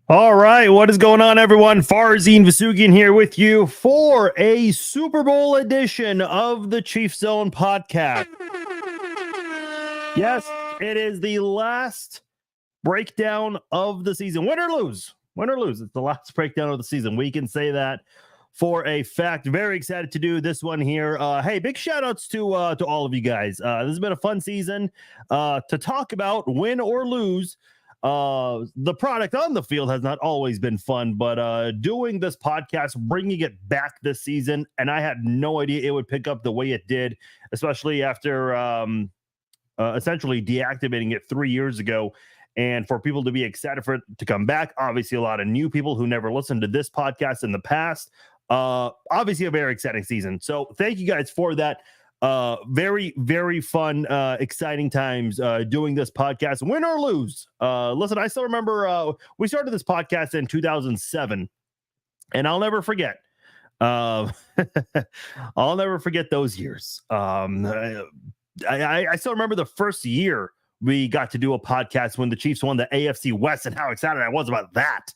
All right, what is going on, everyone? Farzine Vasugian here with you for a Super Bowl edition of the Chief Zone podcast. Yes, it is the last breakdown of the season. Win or lose, it's the last breakdown of the season. We can say that for a fact. Very excited to do this one here. Hey, big shout outs to all of you guys. This has been a fun season to talk about. Win or lose. The product on the field has not always been fun, but doing this podcast, bringing it back this season, and I had no idea it would pick up the way it did, especially after essentially deactivating it 3 years ago. And for people to be excited for it to come back, obviously a lot of new people who never listened to this podcast in the past. Obviously a very exciting season. So thank you guys for that. Very, very fun, exciting times doing this podcast, win or lose. Listen, I still remember we started this podcast in 2007, and I'll never forget. I'll never forget those years. I still remember the first year we got to do a podcast when the Chiefs won the AFC West and how excited I was about that.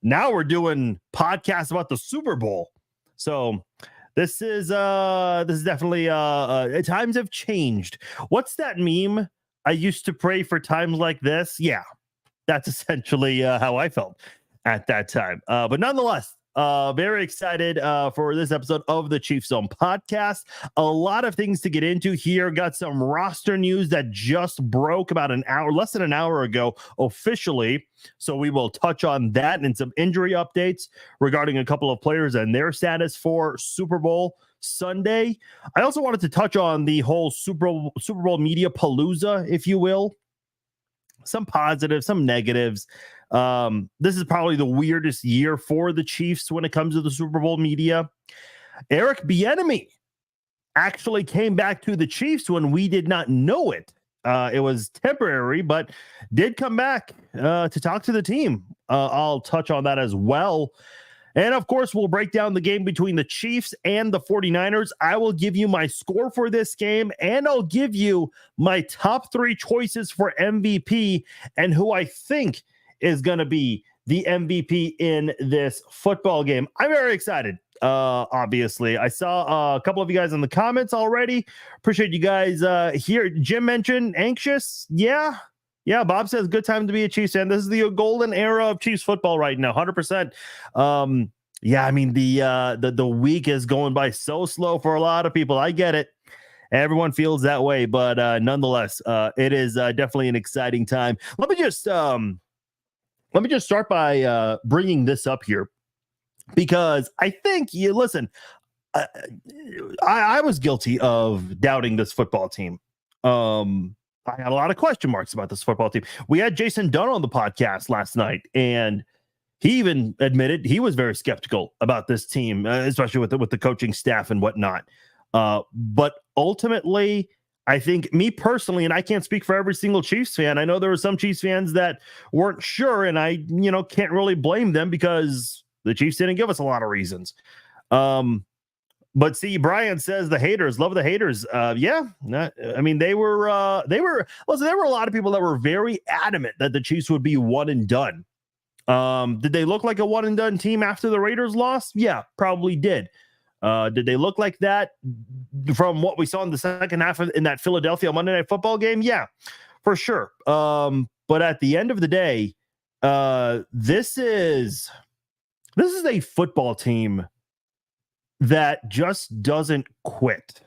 Now we're doing podcasts about the Super Bowl. So this is definitely times have changed. What's that meme? I used to pray for times like this. Yeah, that's essentially how I felt at that time. But nonetheless, very excited for this episode of the Chiefs Zone podcast. A lot of things to get into here. Got some roster news that just broke about less than an hour ago officially. So we will touch on that and some injury updates regarding a couple of players and their status for Super Bowl Sunday. I also wanted to touch on the whole Super Bowl media palooza, if you will. Some positives, some negatives. This is probably the weirdest year for the Chiefs when it comes to the Super Bowl media. Eric Bieniemy actually came back to the Chiefs when we did not know it. It was temporary, but did come back to talk to the team. I'll touch on that as well. And of course, we'll break down the game between the Chiefs and the 49ers. I will give you my score for this game, and I'll give you my top 3 choices for MVP and who I think is going to be the MVP in this football game. I'm very excited. Obviously, I saw a couple of you guys in the comments already. Appreciate you guys here. Jim mentioned anxious. Yeah, Bob says good time to be a Chiefs fan. This is the golden era of Chiefs football right now, 100%. Yeah, I mean the week is going by so slow for a lot of people. I get it. Everyone feels that way, but nonetheless, it is definitely an exciting time. Let me just start by bringing this up here because I think listen. I was guilty of doubting this football team. I had a lot of question marks about this football team. We had Jason Dunn on the podcast last night, and he even admitted he was very skeptical about this team, especially with the coaching staff and whatnot. But ultimately, I think me personally, and I can't speak for every single Chiefs fan. I know there were some Chiefs fans that weren't sure, and I can't really blame them because the Chiefs didn't give us a lot of reasons. But see, Brian says the haters love the haters. Yeah, I mean there were a lot of people that were very adamant that the Chiefs would be one and done. Did they look like a one and done team after the Raiders lost? Yeah, probably did. Did they look like that from what we saw in the second half in that Philadelphia Monday Night Football game? Yeah, for sure. But at the end of the day, this is a football team that just doesn't quit.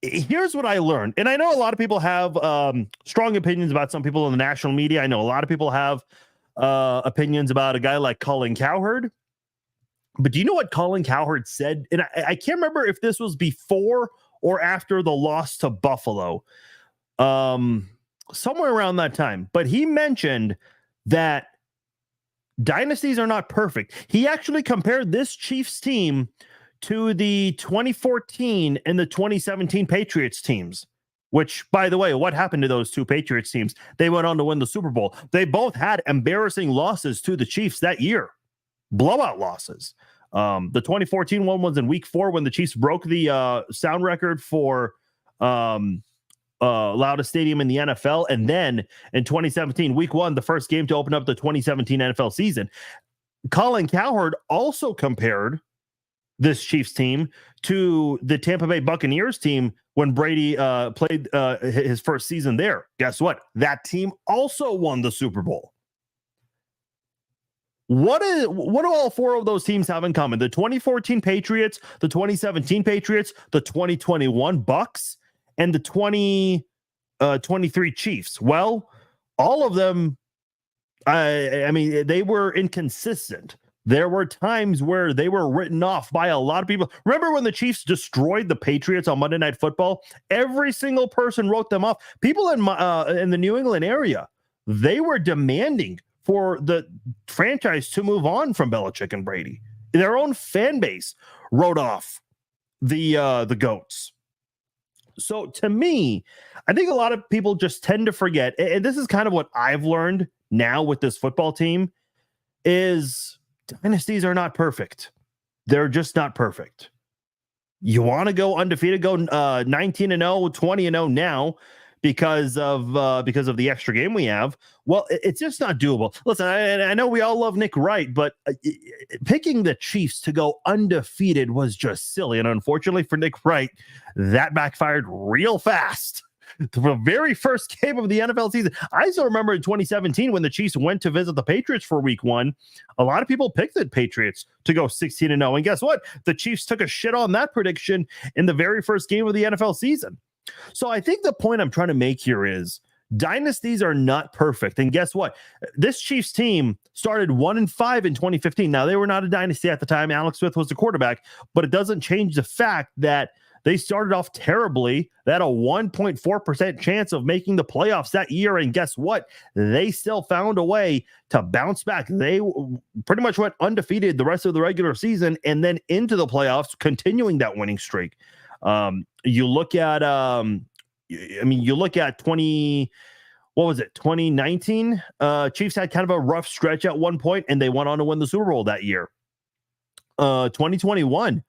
Here's what I learned. And I know a lot of people have strong opinions about some people in the national media. I know a lot of people have opinions about a guy like Colin Cowherd. But do you know what Colin Cowherd said? And I can't remember if this was before or after the loss to Buffalo. Somewhere around that time. But he mentioned that dynasties are not perfect. He actually compared this Chiefs team to the 2014 and the 2017 Patriots teams, which, by the way, what happened to those two Patriots teams? They went on to win the Super Bowl. They both had embarrassing losses to the Chiefs that year, blowout losses. The 2014 one was in week 4 when the Chiefs broke the sound record for loudest stadium in the NFL. And then in 2017, week 1, the first game to open up the 2017 NFL season, Colin Cowherd also compared this Chiefs team to the Tampa Bay Buccaneers team when Brady played his first season there. Guess what? That team also won the Super Bowl. What do all 4 of those teams have in common? The 2014 Patriots, the 2017 Patriots, the 2021 Bucs, and the 2023 Chiefs. Well, all of them, I mean, they were inconsistent. There were times where they were written off by a lot of people. Remember when the Chiefs destroyed the Patriots on Monday Night Football? Every single person wrote them off. People in the New England area, they were demanding for the franchise to move on from Belichick and Brady. Their own fan base wrote off the GOATs. So to me, I think a lot of people just tend to forget, and this is kind of what I've learned now with this football team, is dynasties are not perfect. They're just not perfect. You want to go undefeated, go 19-0, 20-0 now because of the extra game we have. Well, it's just not doable. Listen, I know we all love Nick Wright, but picking the Chiefs to go undefeated was just silly. And unfortunately for Nick Wright, that backfired real fast. The very first game of the NFL season. I still remember in 2017 when the Chiefs went to visit the Patriots for week 1, a lot of people picked the Patriots to go 16-0. And guess what? The Chiefs took a shit on that prediction in the very first game of the NFL season. So I think the point I'm trying to make here is dynasties are not perfect. And guess what? This Chiefs team started 1-5 in 2015. Now, they were not a dynasty at the time. Alex Smith was the quarterback, but it doesn't change the fact that they started off terribly. They had a 1.4% chance of making the playoffs that year. And guess what? They still found a way to bounce back. They pretty much went undefeated the rest of the regular season and then into the playoffs, continuing that winning streak. You look at, you look at 2019? Chiefs had kind of a rough stretch at one point, and they went on to win the Super Bowl that year. 2021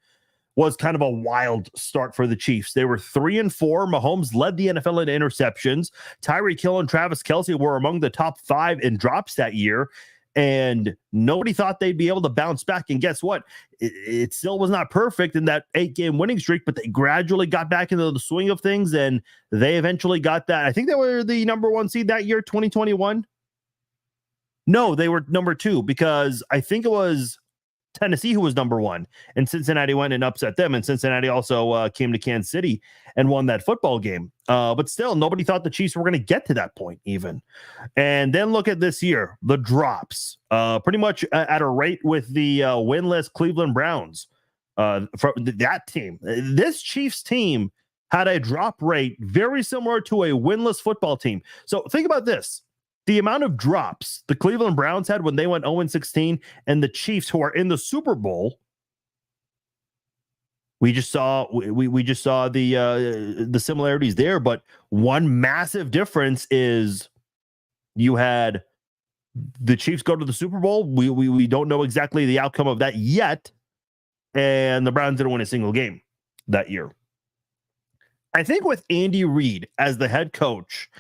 was kind of a wild start for the Chiefs. They were 3-4. Mahomes led the NFL in interceptions. Tyreek Hill and Travis Kelce were among the top 5 in drops that year. And nobody thought they'd be able to bounce back. And guess what? It still was not perfect in that 8-game winning streak, but they gradually got back into the swing of things, and they eventually got that. I think they were the number 1 seed that year, 2021. No, they were number 2, because I think it was Tennessee who was number 1, and Cincinnati went and upset them. And Cincinnati also came to Kansas City and won that football game. But still, nobody thought the Chiefs were going to get to that point even. And then look at this year, the drops, pretty much at a rate with the winless Cleveland Browns. For that team, this Chiefs team had a drop rate very similar to a winless football team. So think about this. The amount of drops the Cleveland Browns had when they went 0-16, and the Chiefs, who are in the Super Bowl, we just saw the similarities there. But one massive difference is you had the Chiefs go to the Super Bowl. We don't know exactly the outcome of that yet, and the Browns didn't win a single game that year. I think with Andy Reid as the head coach.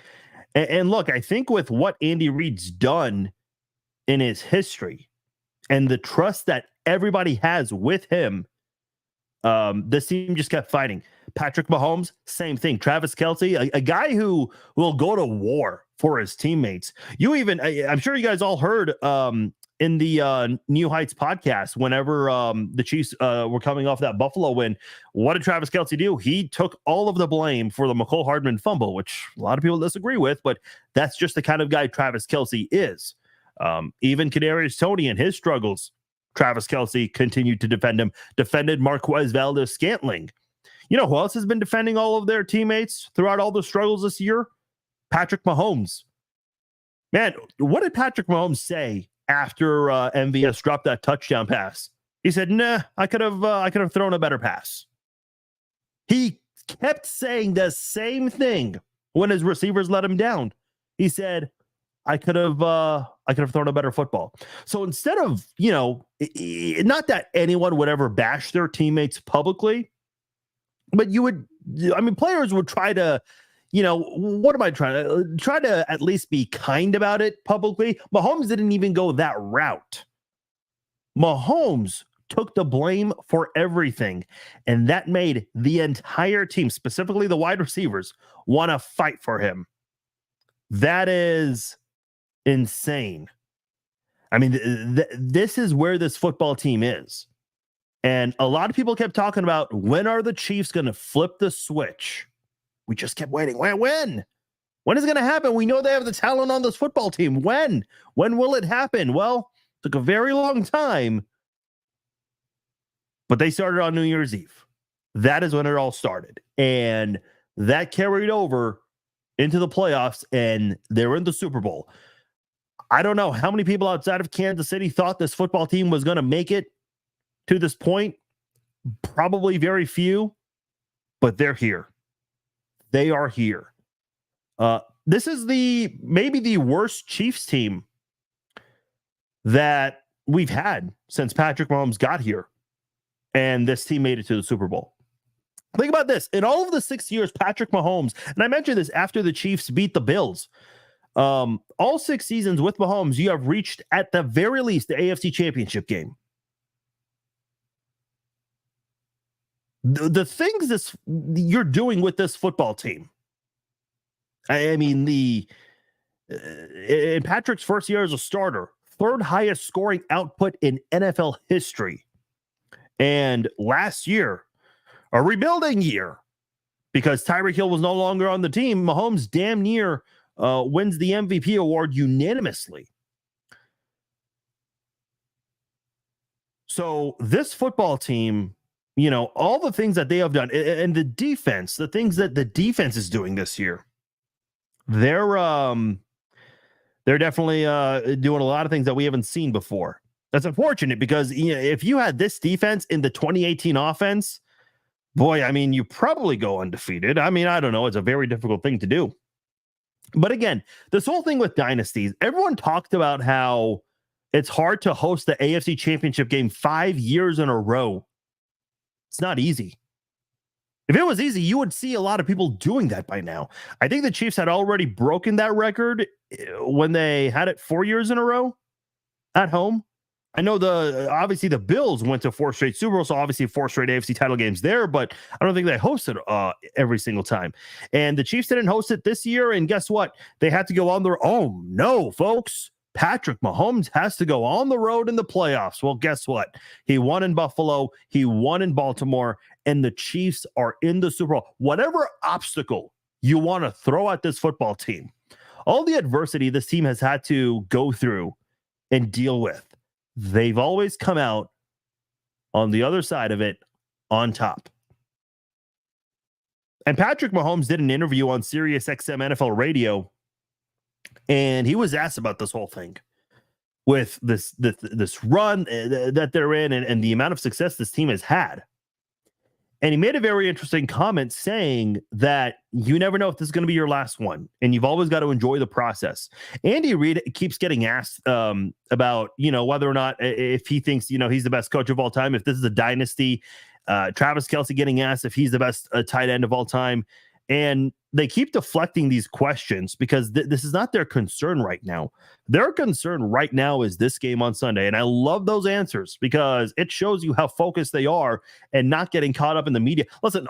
And look, I think with what Andy Reid's done in his history and the trust that everybody has with him, this team just kept fighting. Patrick Mahomes, same thing. Travis Kelce, a guy who will go to war for his teammates. I'm sure you guys all heard in the New Heights podcast, whenever the Chiefs were coming off that Buffalo win, what did Travis Kelce do? He took all of the blame for the McCole Hardman fumble, which a lot of people disagree with, but that's just the kind of guy Travis Kelce is. Even Kadarius Toney and his struggles, Travis Kelce continued to defend him, defended Marquez Valdes-Scantling. You know who else has been defending all of their teammates throughout all the struggles this year? Patrick Mahomes. Man, what did Patrick Mahomes say after MVS dropped that touchdown pass? He said, "Nah, I could have thrown a better pass." He kept saying the same thing when his receivers let him down. He said, I could have thrown a better football. So instead of, not that anyone would ever bash their teammates publicly, but players would try to, what am I trying to try to at least be kind about it publicly? Mahomes didn't even go that route. Mahomes took the blame for everything, and that made the entire team, specifically the wide receivers, want to fight for him. That is insane. I mean, this is where this football team is. And a lot of people kept talking about, when are the Chiefs going to flip the switch? We just kept waiting. When? When is it going to happen? We know they have the talent on this football team. When? When will it happen? Well, it took a very long time, but they started on New Year's Eve. That is when it all started. And that carried over into the playoffs, and they're in the Super Bowl. I don't know how many people outside of Kansas City thought this football team was going to make it to this point. Probably very few, but they're here. They are here. This is maybe the worst Chiefs team that we've had since Patrick Mahomes got here, and this team made it to the Super Bowl. Think about this. In all of the 6 years, Patrick Mahomes, and I mentioned this after the Chiefs beat the Bills, all 6 seasons with Mahomes, you have reached at the very least the AFC Championship game. The things you're doing with this football team. I mean, in Patrick's first year as a starter, third highest scoring output in NFL history. And last year, a rebuilding year, because Tyreek Hill was no longer on the team, Mahomes damn near wins the MVP award unanimously. So this football team, all the things that they have done, and the defense, the things that the defense is doing this year, they're definitely doing a lot of things that we haven't seen before. That's unfortunate, because if you had this defense in the 2018 offense, boy, I mean, you probably go undefeated. I mean, I don't know. It's a very difficult thing to do. But again, this whole thing with dynasties, everyone talked about how it's hard to host the AFC Championship game 5 years in a row. It's not easy. If it was easy, you would see a lot of people doing that by now. I think the Chiefs had already broken that record when they had it 4 years in a row at home. I know obviously the Bills went to 4 straight Super Bowls, so obviously 4 straight AFC title games there, but I don't think they hosted every single time. And the Chiefs didn't host it this year, and guess what? They had to go on their own. No, folks. Patrick Mahomes has to go on the road in the playoffs. Well, guess what? He won in Buffalo. He won in Baltimore, and the Chiefs are in the Super Bowl. Whatever obstacle you want to throw at this football team, all the adversity this team has had to go through and deal with, they've always come out on the other side of it on top. And Patrick Mahomes did an interview on Sirius XM NFL Radio, and he was asked about this whole thing with this run that they're in, and the amount of success this team has had. And he made a very interesting comment saying that you never know if this is going to be your last one, and you've always got to enjoy the process. Andy Reid keeps getting asked about, whether or not, if he thinks, he's the best coach of all time, if this is a dynasty. Travis Kelce getting asked if he's the best tight end of all time. And they keep deflecting these questions because this is not their concern right now. Their concern right now is this game on Sunday. And I love those answers because it shows you how focused they are and not getting caught up in the media. Listen,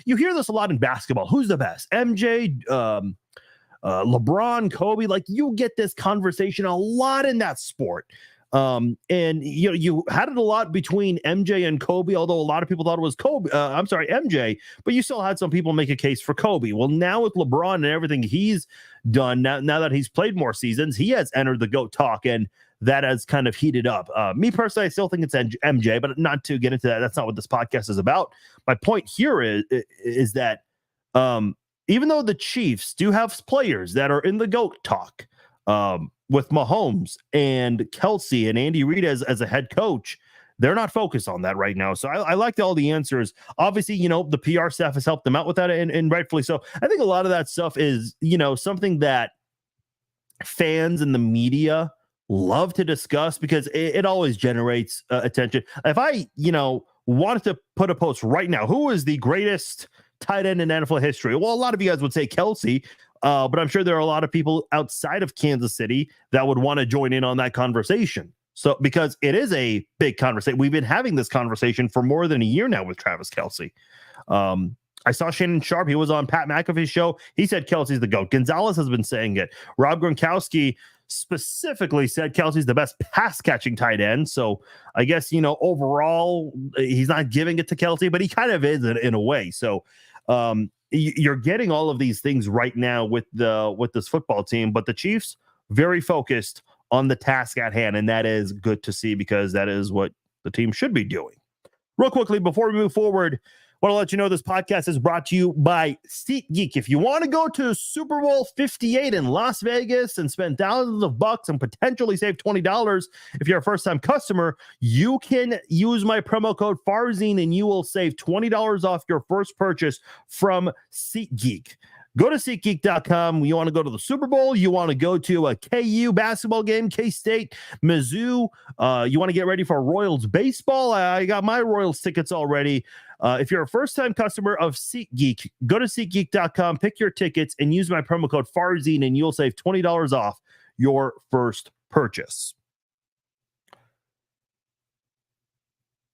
you hear this a lot in basketball. Who's the best? MJ, LeBron, Kobe. Like, you get this conversation a lot in that sport. And you had it a lot between MJ and Kobe, although a lot of people thought it was MJ, but you still had some people make a case for Kobe. Well, now with LeBron and everything he's done, now that he's played more seasons, he has entered the GOAT talk, and that has kind of heated up. Me personally, I still think it's MJ, but not to get into that. That's not what this podcast is about. My point here is that even though the Chiefs do have players that are in the GOAT talk, with Mahomes and Kelce and Andy Reid as a head coach, they're not focused on that right now. So I liked all the answers. Obviously, the PR staff has helped them out with that, and rightfully so. I think a lot of that stuff is, something that fans and the media love to discuss because it always generates attention. If I, wanted to put a post right now, who is the greatest tight end in NFL history? Well, a lot of you guys would say Kelce, but I'm sure there are a lot of people outside of Kansas City that would want to join in on that conversation. So, because it is a big conversation. We've been having this conversation for more than a year now with Travis Kelce. I saw Shannon Sharp. He was on Pat McAfee's show. He said Kelsey's the GOAT. Gonzalez has been saying it. Rob Gronkowski specifically said Kelsey's the best pass-catching tight end. So I guess, overall, he's not giving it to Kelce, but he kind of is in a way. So you're getting all of these things right now with this football team, but the Chiefs very focused on the task at hand, and that is good to see because that is what the team should be doing. Real quickly, before we move forward, I want to let you know this podcast is brought to you by SeatGeek. If you want to go to Super Bowl 58 in Las Vegas and spend thousands of bucks and potentially save $20, if you're a first-time customer, you can use my promo code Farzine and you will save $20 off your first purchase from SeatGeek. Go to SeatGeek.com. You want to go to the Super Bowl. You want to go to a KU basketball game, K-State, Mizzou. You want to get ready for Royals baseball. I got my Royals tickets already. If you're a first-time customer of SeatGeek, go to SeatGeek.com, pick your tickets, and use my promo code Farzine, and you'll save $20 off your first purchase.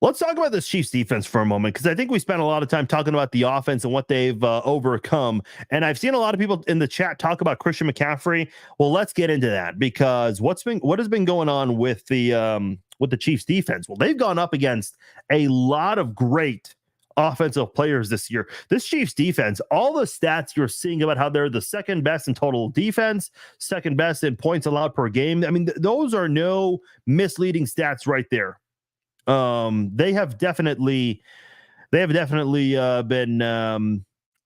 Let's talk about this Chiefs defense for a moment, because I think we spent a lot of time talking about the offense and what they've overcome. And I've seen a lot of people in the chat talk about Christian McCaffrey. Well, let's get into that, because what has been going on with the Chiefs defense? Well, they've gone up against a lot of great offensive players this year. This Chiefs defense, all the stats you're seeing about how they're the second best in total defense, second best in points allowed per game. I mean, those are no misleading stats right there. They have definitely been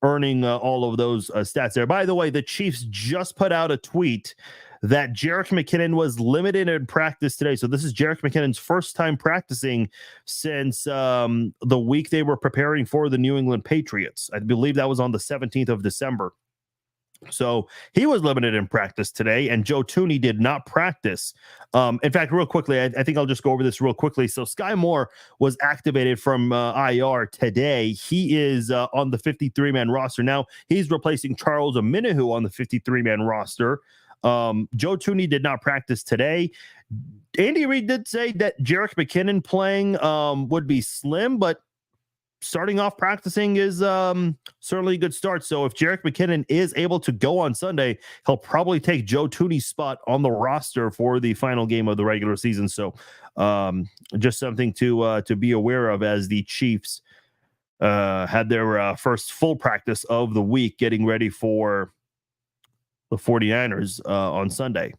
earning all of those stats there. By the way, the Chiefs just put out a tweet that Jerick McKinnon was limited in practice today. So this is Jerick McKinnon's first time practicing since the week they were preparing for the New England Patriots. I believe that was on the 17th of December. So he was limited in practice today, and Joe Thuney did not practice. In fact, real quickly, I think I'll just go over this real quickly. So Sky Moore was activated from IR today. He is on the 53-man roster. Now he's replacing Charles Omenihu on the 53-man roster. Joe Thuney did not practice today. Andy Reid did say that Jerick McKinnon playing would be slim, but starting off practicing is certainly a good start. So if Jerick McKinnon is able to go on Sunday, he'll probably take Joe Thuney's spot on the roster for the final game of the regular season. So just something to be aware of as the Chiefs had their first full practice of the week, getting ready for the 49ers on Sunday.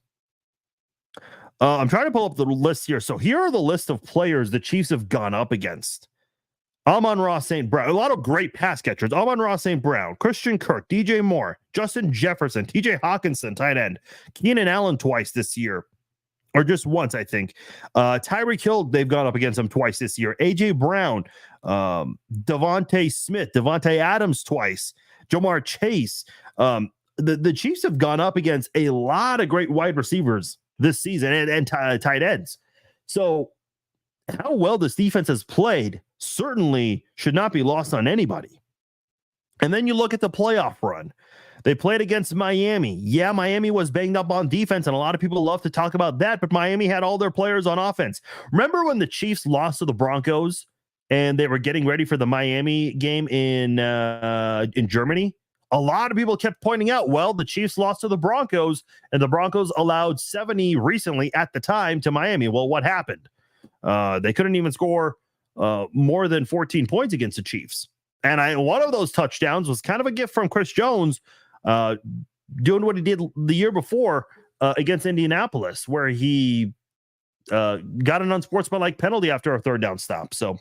I'm trying to pull up the list here. So here are the list of players the Chiefs have gone up against. Amon-Ra St. Brown, a lot of great pass catchers. Amon-Ra St. Brown, Christian Kirk, DJ Moore, Justin Jefferson, TJ Hawkinson, tight end, Keenan Allen twice this year, or just once, I think. Tyreek Hill, they've gone up against him twice this year. AJ Brown, Devontae Smith, Devontae Adams twice, Jamar Chase. The Chiefs have gone up against a lot of great wide receivers this season and tight ends. So how well this defense has played certainly should not be lost on anybody. And then you look at the playoff run. They played against Miami. Yeah, Miami was banged up on defense, and a lot of people love to talk about that, but Miami had all their players on offense. Remember when the Chiefs lost to the Broncos and they were getting ready for the Miami game in Germany? A lot of people kept pointing out, well, the Chiefs lost to the Broncos, and the Broncos allowed 70 recently at the time to Miami. Well, what happened? They couldn't even score more than 14 points against the Chiefs. And one of those touchdowns was kind of a gift from Chris Jones doing what he did the year before against Indianapolis, where he got an unsportsmanlike penalty after a third down stop. So,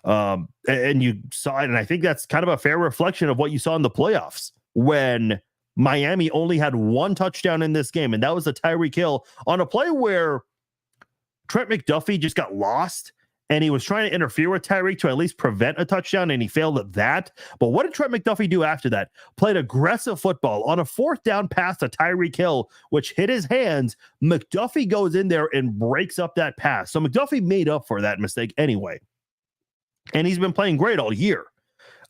and you saw it, and I think that's kind of a fair reflection of what you saw in the playoffs when Miami only had one touchdown in this game, and that was the Tyreek Hill on a play where Trent McDuffie just got lost, and he was trying to interfere with Tyreek to at least prevent a touchdown, and he failed at that. But what did Trent McDuffie do after that? Played aggressive football on a fourth down pass to Tyreek Hill, which hit his hands. McDuffie goes in there and breaks up that pass. So McDuffie made up for that mistake anyway. And he's been playing great all year.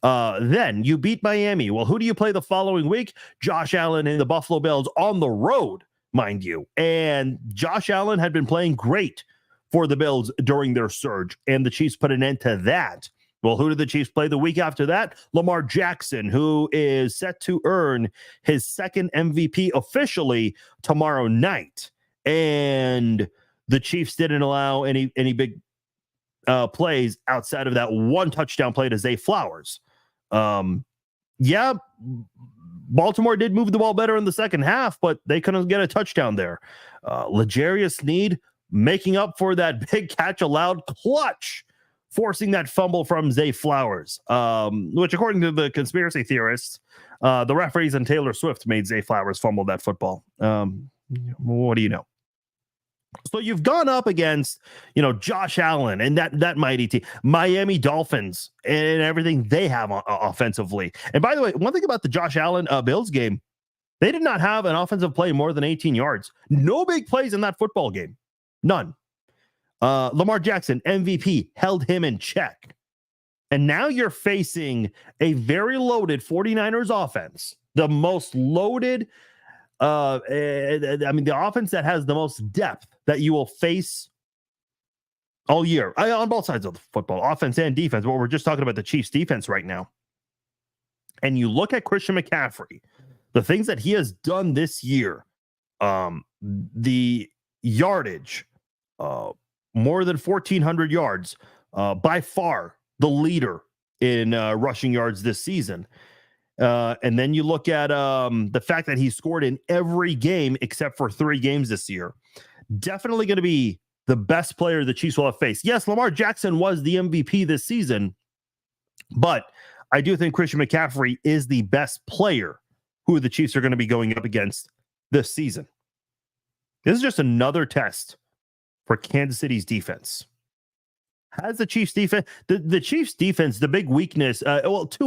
Then you beat Miami. Well, who do you play the following week? Josh Allen and the Buffalo Bills on the road, mind you. And Josh Allen had been playing great for the Bills during their surge, and the Chiefs put an end to that. Well, who did the Chiefs play the week after that? Lamar Jackson, who is set to earn his second MVP officially tomorrow night. And the Chiefs didn't allow any big plays outside of that one touchdown play to Zay Flowers. Yeah, Baltimore did move the ball better in the second half, but they couldn't get a touchdown there. L'Jarius Sneed making up for that big catch allowed clutch, forcing that fumble from Zay Flowers, which according to the conspiracy theorists, the referees and Taylor Swift made Zay Flowers fumble that football. What do you know? So you've gone up against, Josh Allen and that mighty team, Miami Dolphins, and everything they have offensively. And by the way, one thing about the Josh Allen Bills game, they did not have an offensive play more than 18 yards. No big plays in that football game. None. Lamar Jackson, MVP, held him in check. And now you're facing a very loaded 49ers offense, the most loaded, the offense that has the most depth that you will face all year on both sides of the football, offense and defense. But we're just talking about the Chiefs defense right now. And you look at Christian McCaffrey, the things that he has done this year, the yardage, more than 1,400 yards, by far the leader in rushing yards this season. And then you look at the fact that he scored in every game except for 3 games this year. Definitely going to be the best player the Chiefs will have faced. Yes, Lamar Jackson was the MVP this season, but I do think Christian McCaffrey is the best player who the Chiefs are going to be going up against this season. This is just another test for Kansas City's defense. Has the Chiefs defense, the Chiefs defense, the big weakness, 2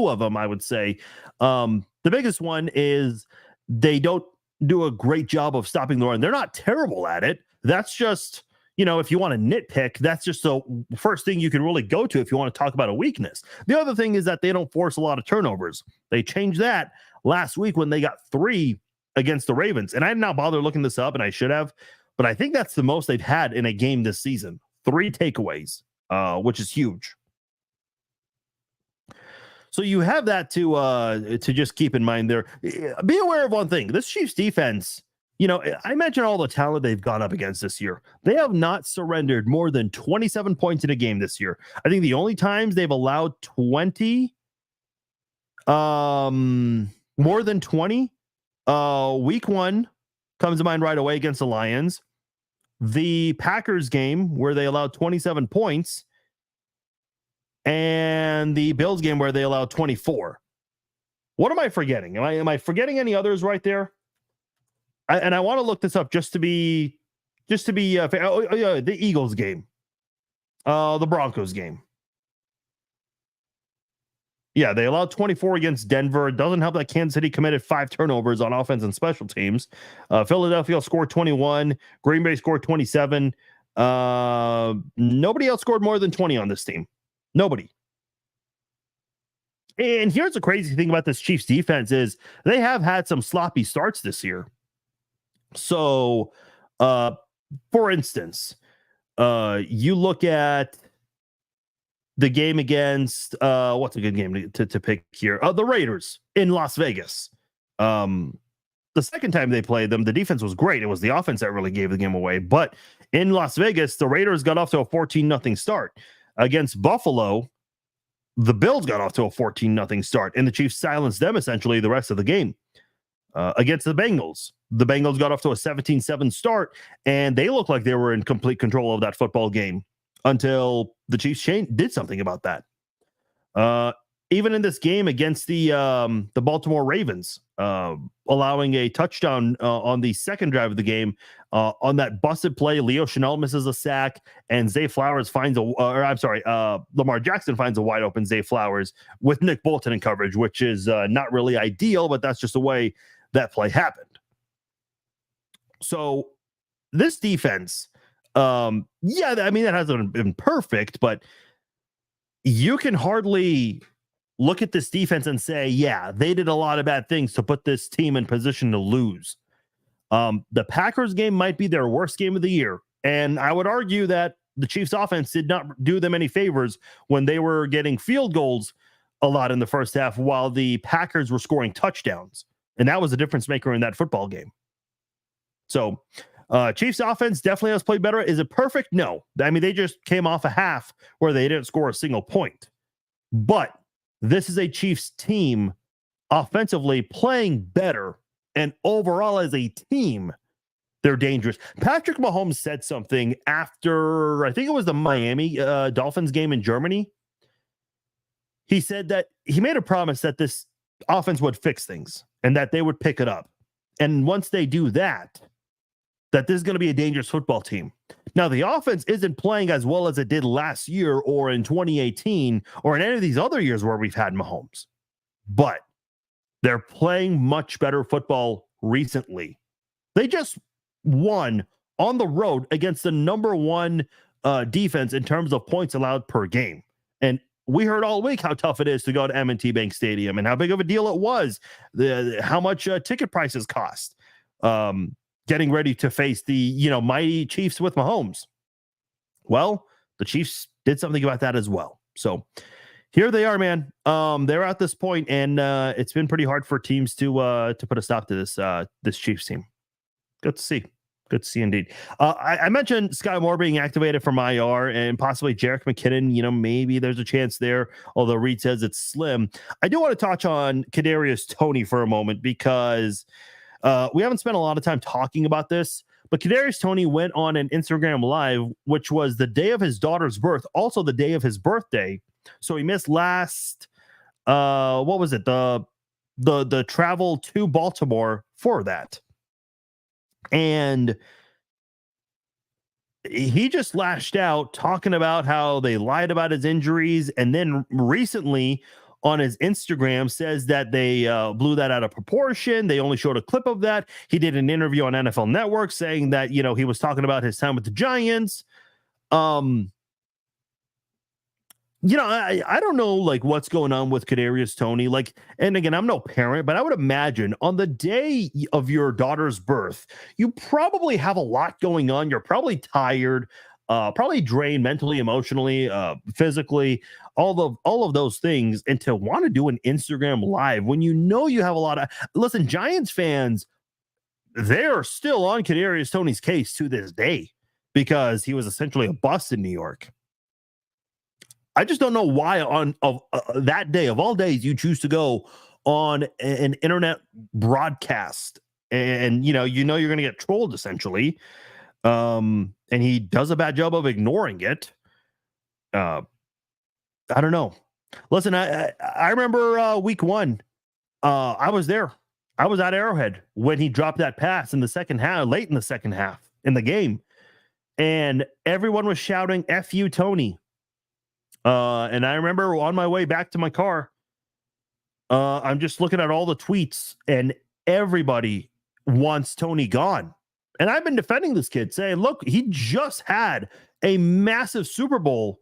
of them, I would say. The biggest one is they don't do a great job of stopping the run. They're not terrible at it. That's just, if you want to nitpick, that's just the first thing you can really go to if you want to talk about a weakness. The other thing is that they don't force a lot of turnovers. They changed that last week when they got 3 against the Ravens. And I did not bother looking this up, and I should have, but I think that's the most they've had in a game this season. 3 takeaways. Which is huge. So you have that to just keep in mind there. Be aware of one thing. This Chiefs defense, I mentioned all the talent they've gone up against this year. They have not surrendered more than 27 points in a game this year. I think the only times they've allowed 20, more than 20, week 1 comes to mind right away against the Lions. The Packers game where they allowed 27 points, and the Bills game where they allowed 24. What am I forgetting? Am I forgetting any others right there? I want to look this up just to be fair. The Eagles game, the Broncos game. Yeah, they allowed 24 against Denver. It doesn't help that Kansas City committed 5 turnovers on offense and special teams. Philadelphia scored 21. Green Bay scored 27. Nobody else scored more than 20 on this team. Nobody. And here's the crazy thing about this Chiefs defense is they have had some sloppy starts this year. So, for instance, you look at the game against what's a good game to pick here? The Raiders in Las Vegas. The second time they played them, the defense was great. It was the offense that really gave the game away. But in Las Vegas, the Raiders got off to a 14-0 start. Against Buffalo, the Bills got off to a 14-0 start, and the Chiefs silenced them essentially the rest of the game. Against the Bengals got off to a 17-7 start, and they looked like they were in complete control of that football game until the Chiefs did something about that. Even in this game against the Baltimore Ravens, allowing a touchdown on the second drive of the game on that busted play, Leo Chenal misses a sack, and Zay Flowers Lamar Jackson finds a wide open Zay Flowers with Nick Bolton in coverage, which is not really ideal, but that's just the way that play happened. So this defense, that hasn't been perfect, but you can hardly look at this defense and say, yeah, they did a lot of bad things to put this team in position to lose. The Packers game might be their worst game of the year. And I would argue that the Chiefs offense did not do them any favors when they were getting field goals a lot in the first half while the Packers were scoring touchdowns. And that was a difference maker in that football game. So Chiefs offense definitely has played better. Is it perfect? No. I mean, they just came off a half where they didn't score a single point. But this is a Chiefs team offensively playing better. And overall, as a team, they're dangerous. Patrick Mahomes said something after, I think it was the Miami Dolphins game in Germany. He said that he made a promise that this offense would fix things and that they would pick it up. And once they do that, that this is going to be a dangerous football team. Now, the offense isn't playing as well as it did last year or in 2018 or in any of these other years where we've had Mahomes. But they're playing much better football recently. They just won on the road against the number one defense in terms of points allowed per game. And we heard all week how tough it is to go to M&T Bank Stadium and how big of a deal it was, how much ticket prices cost. Getting ready to face the, mighty Chiefs with Mahomes. Well, the Chiefs did something about that as well. So here they are, man. They're at this point, and it's been pretty hard for teams to put a stop to this Chiefs team. Good to see. Good to see indeed. I mentioned Sky Moore being activated from IR and possibly Jerick McKinnon. Maybe there's a chance there, although Reed says it's slim. I do want to touch on Kadarius Toney for a moment because we haven't spent a lot of time talking about this, but Kadarius Toney went on an Instagram Live, which was the day of his daughter's birth, also the day of his birthday. So he missed last, what was it? The travel to Baltimore for that. And he just lashed out talking about how they lied about his injuries. And then recently on his Instagram says that they blew that out of proportion. They only showed a clip of that. He did an interview on NFL Network saying that, he was talking about his time with the Giants. I don't know what's going on with Kadarius Toney. And again, I'm no parent, but I would imagine on the day of your daughter's birth, you probably have a lot going on. You're probably tired, probably drained mentally, emotionally, physically, all of those things. And to want to do an Instagram Live when you have a lot of listen, Giants fans, they're still on Kadarius Toney's case to this day because he was essentially a bust in New York. I just don't know why on that day of all days you choose to go on an internet broadcast and you're going to get trolled essentially. And he does a bad job of ignoring it. I don't know. Listen, I remember week one. I was there. I was at Arrowhead when he dropped that pass in the second half, late in the second half in the game. And everyone was shouting, F you, Toney. And I remember on my way back to my car, I'm just looking at all the tweets and everybody wants Toney gone. And I've been defending this kid saying, look, he just had a massive Super Bowl.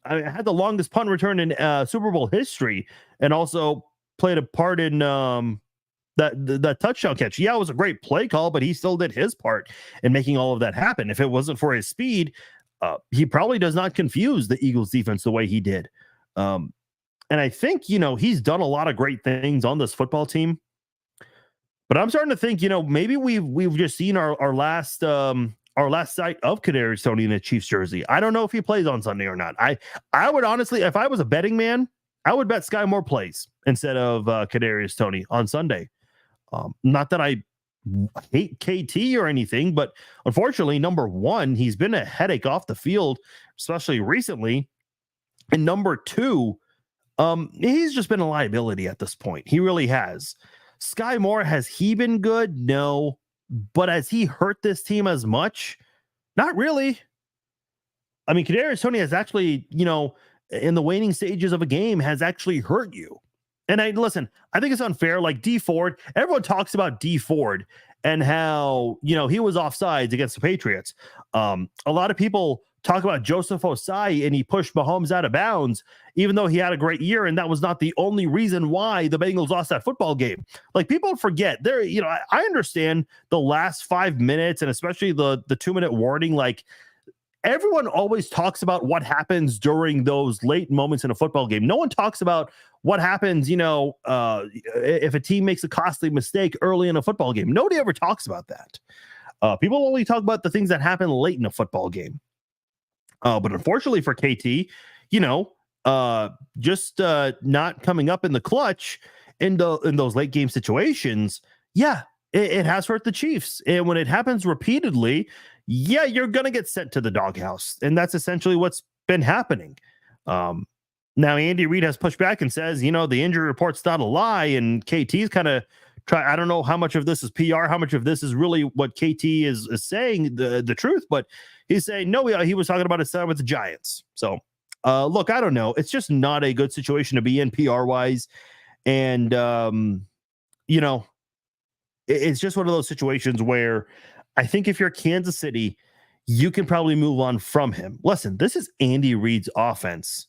I had the longest punt return in Super Bowl history and also played a part in that touchdown catch. Yeah, it was a great play call, but he still did his part in making all of that happen. If it wasn't for his speed, he probably does not confuse the Eagles defense the way he did. And I think, he's done a lot of great things on this football team. But I'm starting to think, maybe we've just seen our last sight of Kadarius Toney in a Chiefs jersey. I don't know if he plays on Sunday or not. I would honestly, if I was a betting man, I would bet Sky Moore plays instead of Kadarius Toney on Sunday. Not that I hate KT or anything, but unfortunately, number one, he's been a headache off the field, especially recently. And number two, he's just been a liability at this point. He really has. Sky Moore, has he been good? No. But has he hurt this team as much? Not really. I mean, Kadarius Toney has actually, in the waning stages of a game, has actually hurt you. And I think it's unfair. Like D Ford, everyone talks about D Ford and how, he was offsides against the Patriots. A lot of people talk about Joseph Osai and he pushed Mahomes out of bounds, even though he had a great year. And that was not the only reason why the Bengals lost that football game. Like, people forget there, I understand the last 5 minutes and especially the 2-minute warning. Like, everyone always talks about what happens during those late moments in a football game. No one talks about what happens, if a team makes a costly mistake early in a football game. Nobody ever talks about that. People only talk about the things that happen late in a football game. But unfortunately for KT, just not coming up in the clutch in those late game situations, it has hurt the Chiefs. And when it happens repeatedly, you're going to get sent to the doghouse. And that's essentially what's been happening. Now, Andy Reid has pushed back and says, the injury report's not a lie. And KT's kind of I don't know how much of this is PR, how much of this is really what KT is saying the truth, but he's saying, no, he was talking about his son with the Giants. So, look, I don't know. It's just not a good situation to be in PR-wise. And, it's just one of those situations where I think if you're Kansas City, you can probably move on from him. Listen, this is Andy Reid's offense.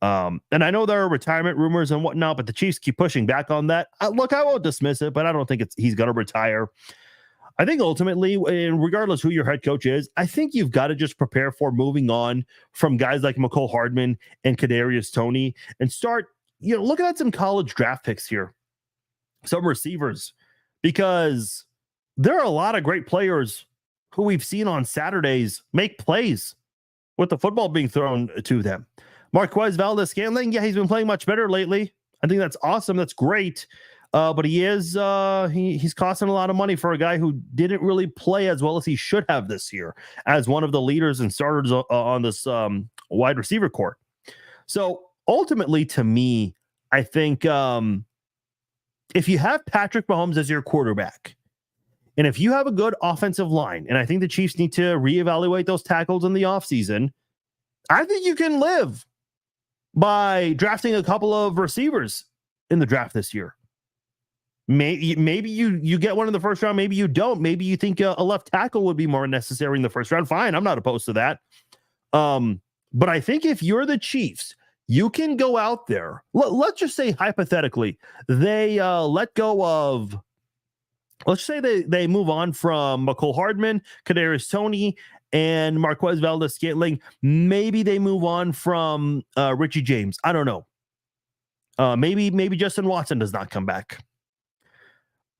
And I know there are retirement rumors and whatnot, but the Chiefs keep pushing back on that. Look, I won't dismiss it, but I don't think he's going to retire. I think ultimately, and regardless who your head coach is, I think you've got to just prepare for moving on from guys like Mecole Hardman and Kadarius Toney and start, looking at some college draft picks here, some receivers, because there are a lot of great players who we've seen on Saturdays make plays with the football being thrown to them. Marquez Valdes-Scantling, he's been playing much better lately. I think that's awesome. That's great. But he is he's costing a lot of money for a guy who didn't really play as well as he should have this year as one of the leaders and starters on this wide receiver corps. So ultimately, to me, I think if you have Patrick Mahomes as your quarterback, and if you have a good offensive line, and I think the Chiefs need to reevaluate those tackles in the offseason, I think you can live by drafting a couple of receivers in the draft this year. Maybe you get one in the first round. Maybe you don't. Maybe you think a left tackle would be more necessary in the first round. Fine. I'm not opposed to that. But I think if you're the Chiefs, you can go out there. Let's just say hypothetically, they let go of, let's say they move on from Mecole Hardman, Kadarius Toney, and Marquez Valdes-Scantling. Maybe they move on from Richie James. I don't know. Maybe Justin Watson does not come back.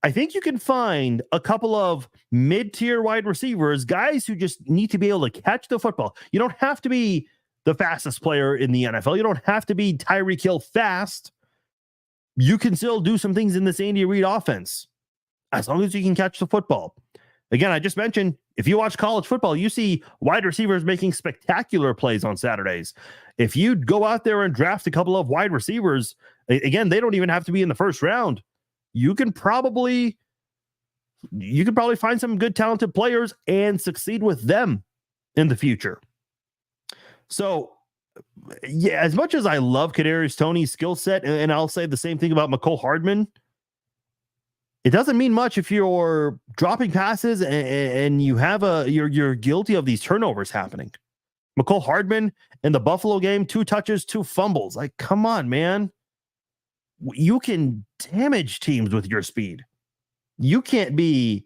I think you can find a couple of mid-tier wide receivers, guys who just need to be able to catch the football. You don't have to be the fastest player in the NFL. You don't have to be Tyreek Hill fast. You can still do some things in this Andy Reid offense as long as you can catch the football. Again, I just mentioned, if you watch college football, you see wide receivers making spectacular plays on Saturdays. If you go out there and draft a couple of wide receivers, again, they don't even have to be in the first round. You can probably find some good, talented players and succeed with them in the future. So, as much as I love Kadarius Toney's skill set, and I'll say the same thing about Mecole Hardman, it doesn't mean much if you're dropping passes and you have you're guilty of these turnovers happening. Mecole Hardman in the Buffalo game, 2 touches, 2 fumbles. Like, come on, man. You can damage teams with your speed. You can't be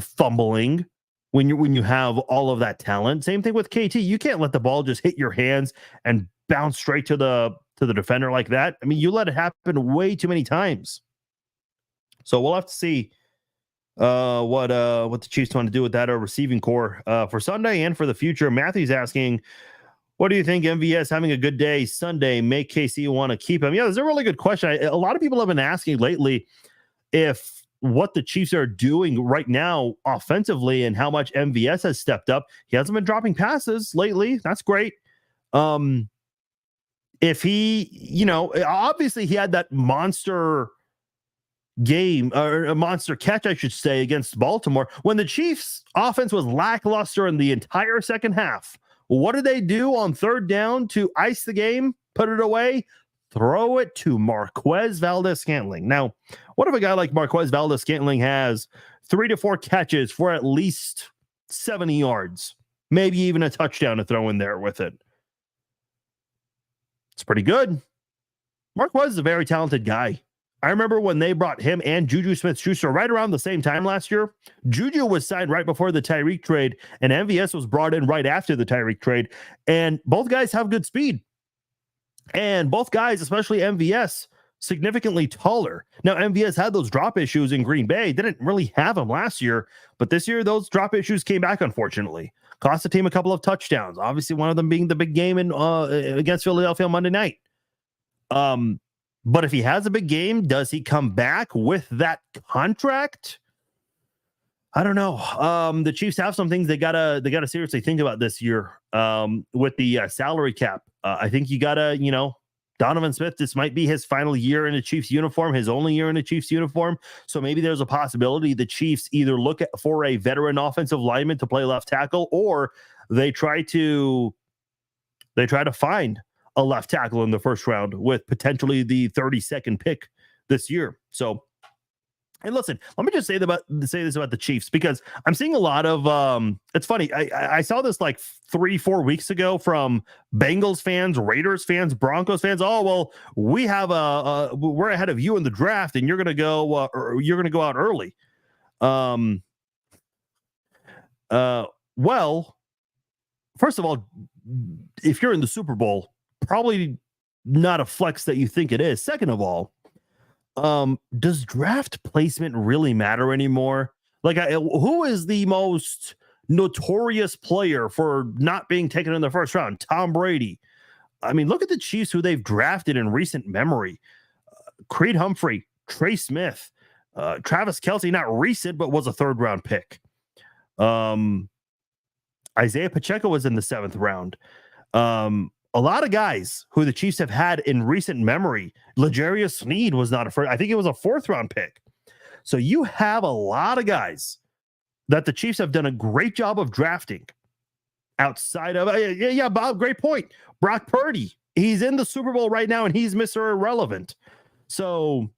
fumbling when you have all of that talent. Same thing with KT. You can't let the ball just hit your hands and bounce straight to the defender like that. I mean, you let it happen way too many times. So we'll have to see what the Chiefs want to do with that receiving core for Sunday and for the future. Matthew's asking, what do you think MVS having a good day Sunday make KC want to keep him? Yeah, that's a really good question. A lot of people have been asking lately if what the Chiefs are doing right now offensively and how much MVS has stepped up. He hasn't been dropping passes lately. That's great. If he, obviously he had that monster game, or a monster catch, I should say, against Baltimore when the Chiefs offense was lackluster in the entire second half. What did they do on third down to ice the game, put it away? Throw it to Marquez Valdes-Scantling. Now, what if a guy like Marquez Valdes-Scantling has 3 to 4 catches for at least 70 yards? maybe even a touchdown to throw in there with it. It's pretty good. Marquez is a very talented guy. I remember when they brought him and Juju Smith-Schuster right around the same time last year. Juju was signed right before the Tyreek trade, and MVS was brought in right after the Tyreek trade. And both guys have good speed. And both guys, especially MVS, significantly taller. Now, MVS had those drop issues in Green Bay. Didn't really have them last year, but this year those drop issues came back, unfortunately. Cost the team a couple of touchdowns. Obviously, one of them being the big game in against Philadelphia Monday night. But if he has a big game, does he come back with that contract? I don't know. The Chiefs have some things they gotta seriously think about this year with the salary cap. I think you gotta, Donovan Smith, this might be his final year in a Chiefs uniform, his only year in a Chiefs uniform. So maybe there's a possibility the Chiefs either look for a veteran offensive lineman to play left tackle, or they try to find a left tackle in the first round with potentially the 32nd pick this year. So, and listen, let me just say this about the Chiefs, because I'm seeing a lot of, it's funny. I saw this like 3-4 weeks ago from Bengals fans, Raiders fans, Broncos fans. Oh, well, we have we're ahead of you in the draft and you're going to go out early. Well, first of all, if you're in the Super Bowl, probably not a flex that you think it is. Second of all, does draft placement really matter anymore? Like, who is the most notorious player for not being taken in the first round? Tom Brady. I mean, look at the Chiefs who they've drafted in recent memory. Creed Humphrey, Trey Smith, Travis Kelce, not recent, but was a third round pick. Isaiah Pacheco was in the 7th round. A lot of guys who the Chiefs have had in recent memory. L'Jarius Sneed was not a first. I think it was a 4th round pick. So you have a lot of guys that the Chiefs have done a great job of drafting outside of. Yeah, Bob, great point. Brock Purdy. He's in the Super Bowl right now and he's Mr. Irrelevant. So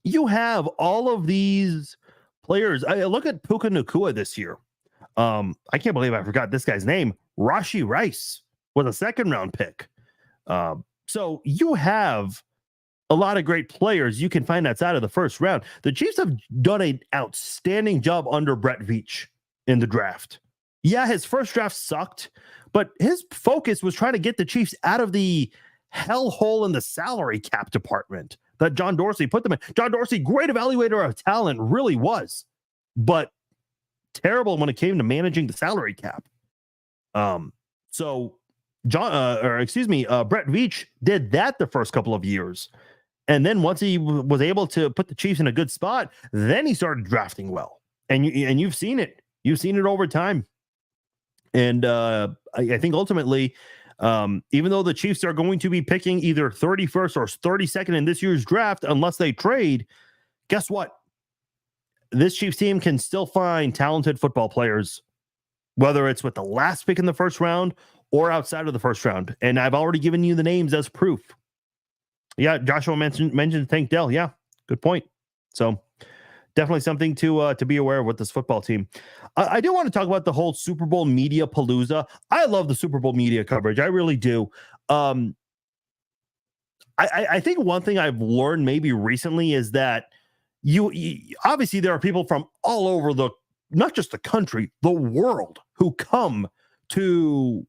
you have all of these players. I look at Puka Nacua this year. I can't believe I forgot this guy's name. Rashee Rice was a 2nd round pick. So you have a lot of great players you can find outside of the first round. The Chiefs have done an outstanding job under Brett Veach in the draft. Yeah, his first draft sucked, but his focus was trying to get the Chiefs out of the hellhole in the salary cap department that John Dorsey put them in. John Dorsey, great evaluator of talent, really was, but terrible when it came to managing the salary cap. So Brett Veach did that the first couple of years. And then once he was able to put the Chiefs in a good spot, then he started drafting well. And you've seen it. You've seen it over time. And I think ultimately, even though the Chiefs are going to be picking either 31st or 32nd in this year's draft, unless they trade, guess what? This Chiefs team can still find talented football players, whether it's with the last pick in the first round or outside of the first round. And I've already given you the names as proof. Yeah, Joshua mentioned Tank Dell. Yeah, good point. So definitely something to be aware of with this football team. I do want to talk about the whole Super Bowl media palooza. I love the Super Bowl media coverage. I really do. I think one thing I've learned maybe recently is that you obviously there are people from all over not just the country, the world, who come to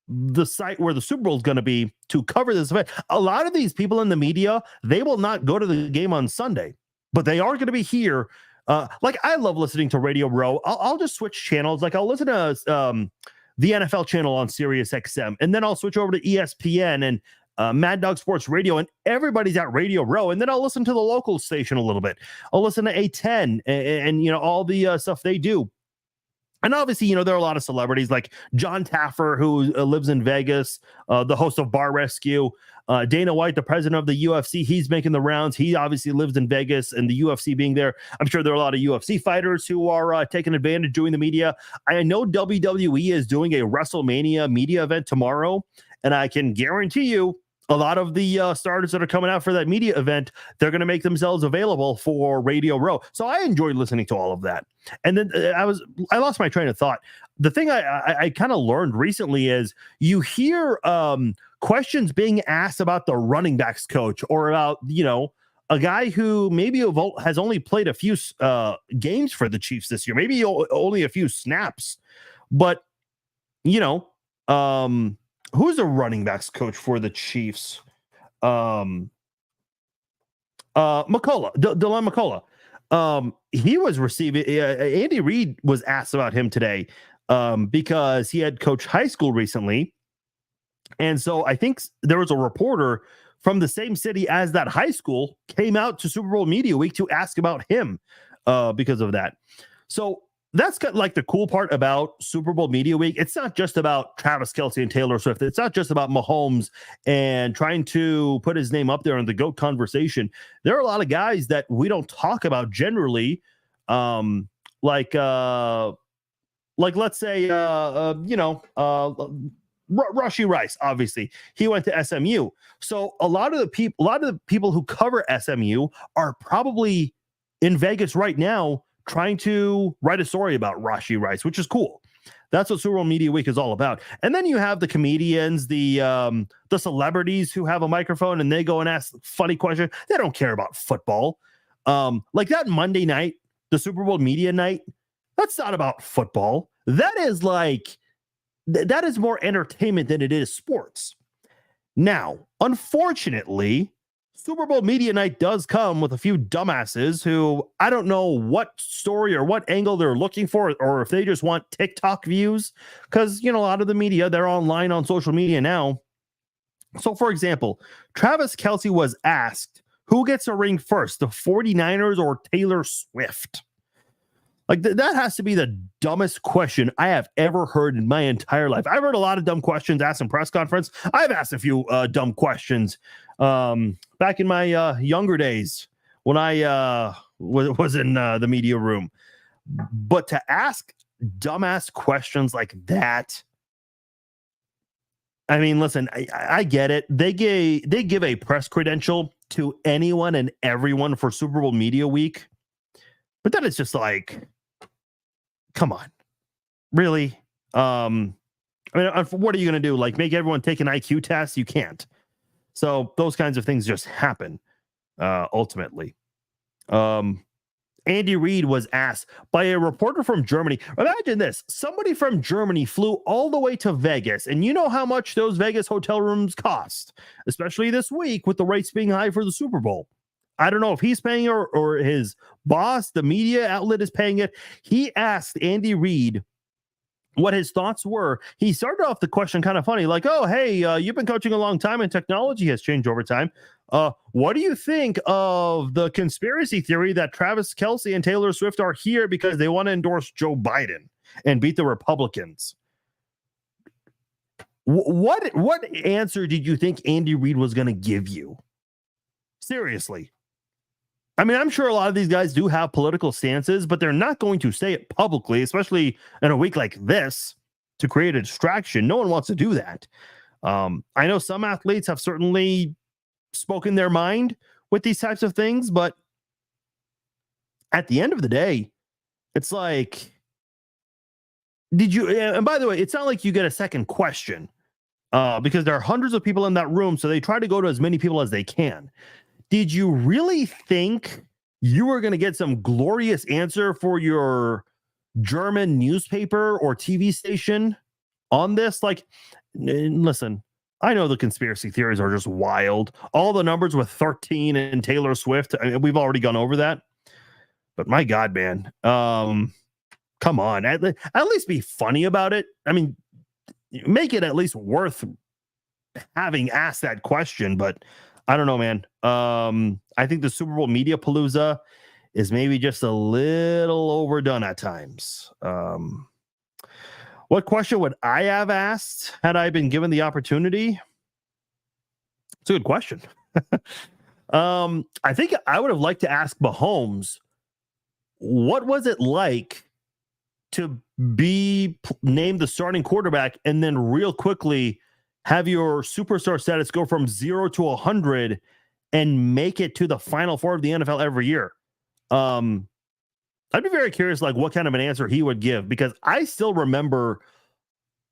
the site where the Super Bowl is going to be to cover this event. A lot of these people in the media, they will not go to the game on Sunday, but they are going to be here. Like, I love listening to Radio Row. I'll just switch channels. Like, I'll listen to the NFL channel on Sirius XM, and then I'll switch over to ESPN and Mad Dog Sports Radio, and everybody's at Radio Row. And then I'll listen to the local station a little bit. I'll listen to A10 and all the stuff they do. And obviously, there are a lot of celebrities like John Taffer, who lives in Vegas, the host of Bar Rescue. Dana White, the president of the UFC, he's making the rounds. He obviously lives in Vegas, and the UFC being there, I'm sure there are a lot of UFC fighters who are taking advantage doing the media. I know WWE is doing a WrestleMania media event tomorrow, and I can guarantee you a lot of the starters that are coming out for that media event, they're going to make themselves available for Radio Row. So I enjoyed listening to all of that. And then I lost my train of thought. the thing I kind of learned recently is you hear questions being asked about the running backs coach or about, a guy who maybe has only played a few games for the Chiefs this year, maybe only a few snaps, but who's the running backs coach for the Chiefs? McCullough, Dylan McCullough. He was receiving. Andy Reid was asked about him today because he had coached high school recently, and so I think there was a reporter from the same city as that high school came out to Super Bowl Media Week to ask about him because of that. So that's kind of like the cool part about Super Bowl Media Week. It's not just about Travis Kelce and Taylor Swift. It's not just about Mahomes and trying to put his name up there in the GOAT conversation. There are a lot of guys that we don't talk about generally, like let's say Rashee Rice. Obviously, he went to SMU. So a lot of the people who cover SMU are probably in Vegas right now, trying to write a story about Rashee Rice, which is cool. That's what Super Bowl Media Week is all about. And then you have the comedians, the celebrities who have a microphone and they go and ask funny questions. They don't care about football. Like that Monday night, the Super Bowl Media Night, that's not about football. That is that is more entertainment than it is sports. Now, unfortunately, Super Bowl Media Night does come with a few dumbasses who I don't know what story or what angle they're looking for, or if they just want TikTok views, because, a lot of the media, they're online on social media now. So, for example, Travis Kelce was asked, who gets a ring first, the 49ers or Taylor Swift? Like, that has to be the dumbest question I have ever heard in my entire life. I've heard a lot of dumb questions asked in press conference. I've asked a few dumb questions back in my younger days when I was in the media room. But to ask dumbass questions like that, I mean, listen, I get it. They give a press credential to anyone and everyone for Super Bowl Media Week. But that is just like, come on, really? I mean, what are you going to do? Like, make everyone take an IQ test? You can't. So those kinds of things just happen, ultimately. Andy Reid was asked by a reporter from Germany. Imagine this. Somebody from Germany flew all the way to Vegas, and you know how much those Vegas hotel rooms cost, especially this week with the rates being high for the Super Bowl. I don't know if he's paying or his boss, the media outlet, is paying it. He asked Andy Reid what his thoughts were. He started off the question kind of funny, like, oh, hey, you've been coaching a long time and technology has changed over time. What do you think of the conspiracy theory that Travis Kelce and Taylor Swift are here because they want to endorse Joe Biden and beat the Republicans? What answer did you think Andy Reid was going to give you? Seriously. I mean, I'm sure a lot of these guys do have political stances, but they're not going to say it publicly, especially in a week like this, to create a distraction. No one wants to do that. I know some athletes have certainly spoken their mind with these types of things, but at the end of the day, it's like, did you, and by the way, it's not like you get a second question because there are hundreds of people in that room, so they try to go to as many people as they can. Did you really think you were going to get some glorious answer for your German newspaper or TV station on this? Like, listen, I know the conspiracy theories are just wild. All the numbers with 13 and Taylor Swift, I mean, we've already gone over that. But my God, man, come on. At least be funny about it. I mean, make it at least worth having asked that question, but I don't know, man. I think the Super Bowl Media Palooza is maybe just a little overdone at times. What question would I have asked had I been given the opportunity? It's a good question. I think I would have liked to ask Mahomes, what was it like to be named the starting quarterback and then real quickly have your superstar status go from 0 to 100 and make it to the Final Four of the NFL every year? I I'd be very curious, like, what kind of an answer he would give, because I still remember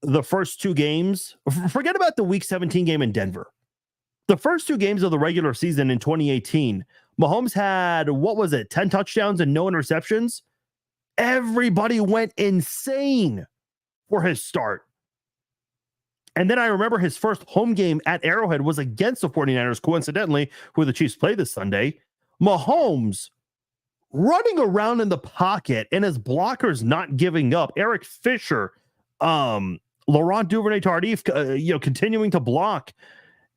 the first two games. Forget about the Week 17 game in Denver. The first two games of the regular season in 2018, Mahomes had, 10 touchdowns and no interceptions? Everybody went insane for his start. And then I remember his first home game at Arrowhead was against the 49ers, coincidentally, who the Chiefs play this Sunday. Mahomes running around in the pocket and his blockers not giving up. Eric Fisher, Laurent Duvernay-Tardif, continuing to block.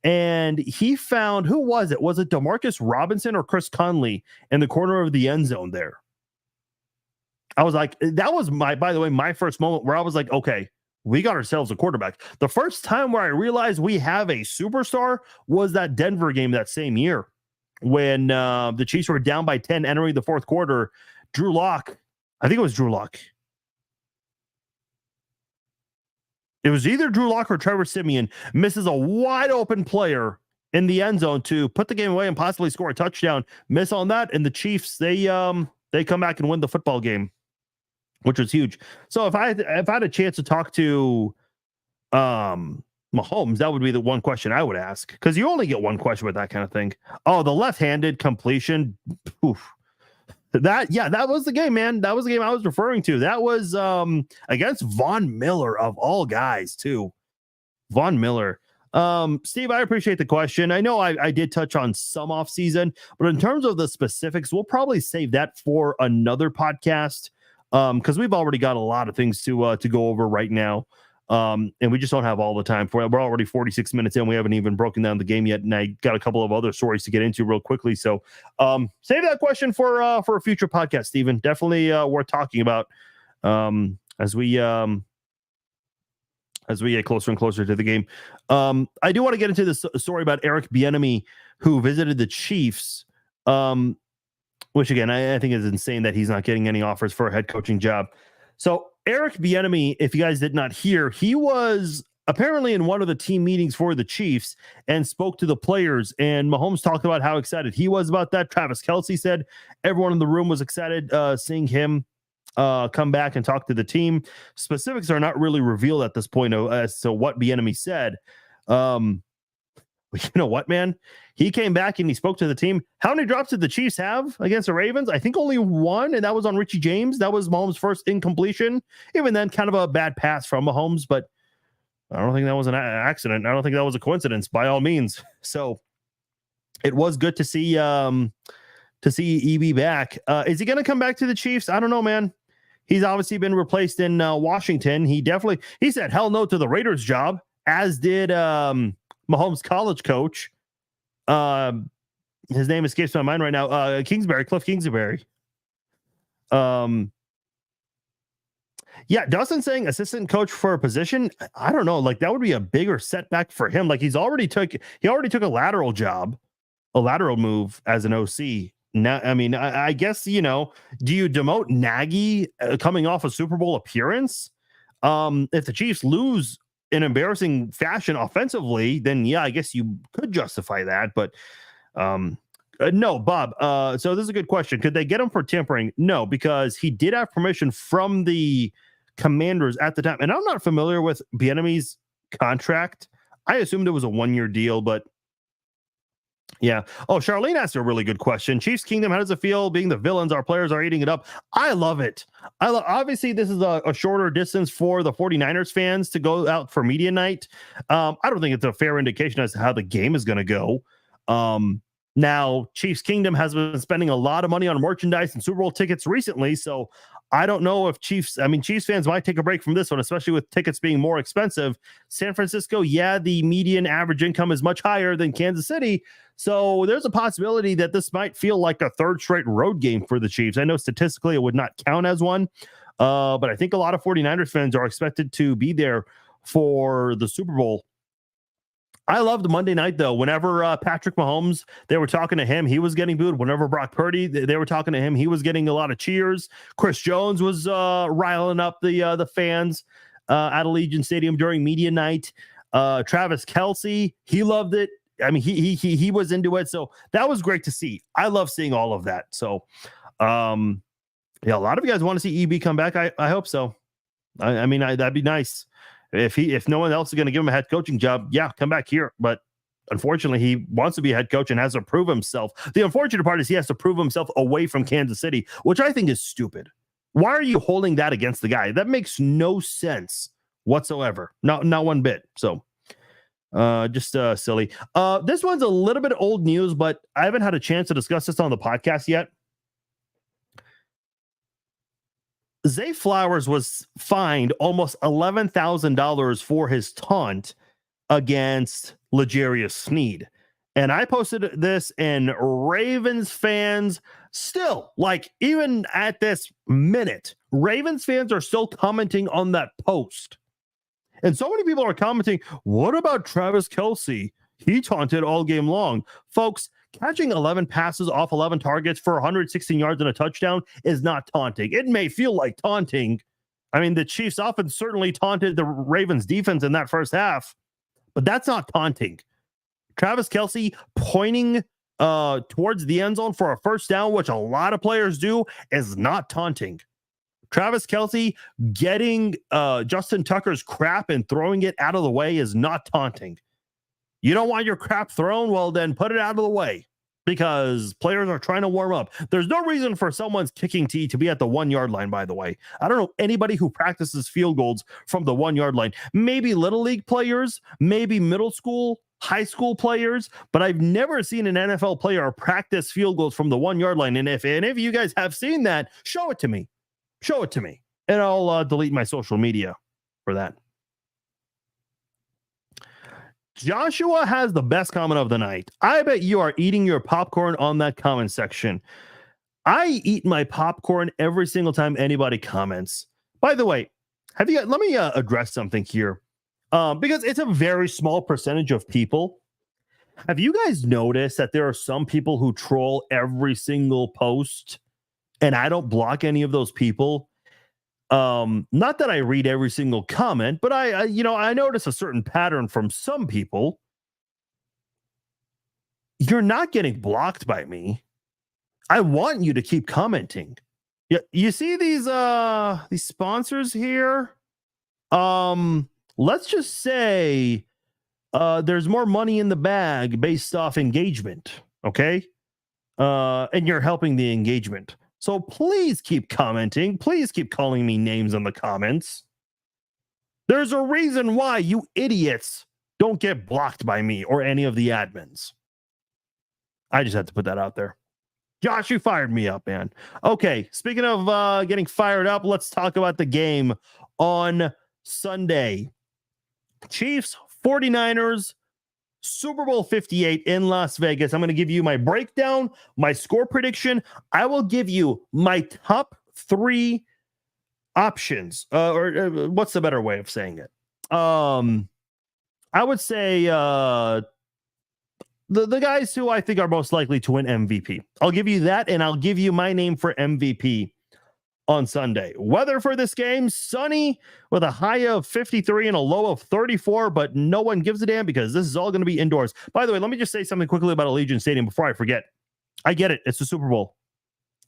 And he found, who was it? Was it DeMarcus Robinson or Chris Conley in the corner of the end zone there? I was like, that was by the way, my first moment where I was like, okay, we got ourselves a quarterback. The first time where I realized we have a superstar was that Denver game that same year when the Chiefs were down by 10 entering the fourth quarter. Drew Lock, I think it was Drew Lock. It was either Drew Lock or Trevor Siemian misses a wide open player in the end zone to put the game away and possibly score a touchdown. Miss on that, and the Chiefs, they come back and win the football game, which was huge. So if I had a chance to talk to Mahomes, that would be the one question I would ask, because you only get one question with that kind of thing. Oh, the left-handed completion. Oof. That was the game, man. That was the game I was referring to. That was against Von Miller, of all guys, too. Von Miller. Steve, I appreciate the question. I know I did touch on some off season, but in terms of the specifics, we'll probably save that for another podcast, because we've already got a lot of things to go over right now. And we just don't have all the time for it. We're already 46 minutes in. We haven't even broken down the game yet, and I got a couple of other stories to get into real quickly. So save that question for a future podcast, Stephen. Definitely worth talking about as we get closer and closer to the game. I do want to get into this story about Eric Bieniemy, who visited the Chiefs, which again, I think is insane that he's not getting any offers for a head coaching job. So Eric Bieniemy, if you guys did not hear, he was apparently in one of the team meetings for the Chiefs and spoke to the players, and Mahomes talked about how excited he was about that. Travis Kelce said everyone in the room was excited seeing him come back and talk to the team. Specifics are not really revealed at this point as to what Bieniemy said. But you know what, man? He came back and he spoke to the team. How many drops did the Chiefs have against the Ravens? I think only one, and that was on Richie James. That was Mahomes' first incompletion. Even then, kind of a bad pass from Mahomes, but I don't think that was an accident. I don't think that was a coincidence, by all means. So it was good to see EB back. Is he going to come back to the Chiefs? I don't know, man. He's obviously been replaced in Washington. He said hell no to the Raiders job, as did Mahomes' college coach. His name escapes my mind right now. Cliff Kingsbury. Yeah, Dustin saying assistant coach for a position. I don't know. Like, that would be a bigger setback for him. Like, he already took a lateral move as an OC. Now, I mean, I guess, do you demote Nagy coming off a Super Bowl appearance? If the Chiefs lose in embarrassing fashion offensively, then yeah, I guess you could justify that. But no, Bob. So this is a good question. Could they get him for tampering? No, because he did have permission from the Commanders at the time. And I'm not familiar with Bieniemy's contract. I assumed it was a 1-year deal, but yeah. Oh, Charlene asked a really good question. Chiefs Kingdom, how does it feel being the villains? Our players are eating it up. I love it. Obviously, this is a shorter distance for the 49ers fans to go out for media night. I don't think it's a fair indication as to how the game is going to go. Now, Chiefs Kingdom has been spending a lot of money on merchandise and Super Bowl tickets recently, so I don't know if Chiefs fans might take a break from this one, especially with tickets being more expensive. San Francisco, yeah, the median average income is much higher than Kansas City, so there's a possibility that this might feel like a third straight road game for the Chiefs. I know statistically it would not count as one, but I think a lot of 49ers fans are expected to be there for the Super Bowl. I loved Monday night, though. Whenever Patrick Mahomes, they were talking to him, he was getting booed. Whenever Brock Purdy, they were talking to him, he was getting a lot of cheers. Chris Jones was riling up the fans at Allegiant Stadium during media night. Travis Kelce, he loved it. I mean, he was into it. So that was great to see. I love seeing all of that. So Yeah, a lot of you guys want to see EB come back. I hope so. I mean, that'd be nice. If no one else is going to give him a head coaching job, yeah, come back here. But unfortunately, he wants to be a head coach and has to prove himself. The unfortunate part is he has to prove himself away from Kansas City, which I think is stupid. Why are you holding that against the guy? That makes no sense whatsoever. Not one bit. So just silly. This one's a little bit old news, but I haven't had a chance to discuss this on the podcast yet. Zay Flowers was fined almost $11,000 for his taunt against L'Jarius Sneed. And I posted this, and Ravens fans still, like, even at this minute, Ravens fans are still commenting on that post. And so many people are commenting, what about Travis Kelce? He taunted all game long. Folks, catching 11 passes off 11 targets for 116 yards and a touchdown is not taunting. It may feel like taunting. I mean, the Chiefs offense certainly taunted the Ravens defense in that first half, but that's not taunting. Travis Kelce pointing towards the end zone for a first down, which a lot of players do, is not taunting. Travis Kelce getting Justin Tucker's crap and throwing it out of the way is not taunting. You don't want your crap thrown? Well, then put it out of the way, because players are trying to warm up. There's no reason for someone's kicking tee to be at the 1 yard line, by the way. I don't know anybody who practices field goals from the 1 yard line. Maybe little league players, maybe middle school, high school players, but I've never seen an NFL player practice field goals from the 1 yard line. And if any of you guys have seen that, show it to me. Show it to me, and I'll delete my social media for that. Joshua has the best comment of the night. I bet you are eating your popcorn on that comment section. I eat my popcorn every single time anybody comments. By the way, let me address something here, because it's a very small percentage of people. Have you guys noticed that there are some people who troll every single post, and I don't block any of those people? Not that I read every single comment, but I notice a certain pattern from some people. You're not getting blocked by me. I want you to keep commenting. Yeah, you see these sponsors here? Let's just say there's more money in the bag based off engagement, okay? And you're helping the engagement. So please keep commenting. Please keep calling me names in the comments. There's a reason why you idiots don't get blocked by me or any of the admins. I just had to put that out there. Josh, you fired me up, man. Okay, speaking of getting fired up, let's talk about the game on Sunday. Chiefs, 49ers, Super Bowl 58 in Las Vegas. I'm going to give you my breakdown, my score prediction. I will give you my top 3 options, or what's the better way of saying it? I would say the guys who I think are most likely to win MVP. I'll give you that, and I'll give you my name for MVP on Sunday. Weather for this game, sunny with a high of 53 and a low of 34, but no one gives a damn because this is all going to be indoors. By the way, let me just say something quickly about Allegiant Stadium before I forget. I get it. It's the Super Bowl.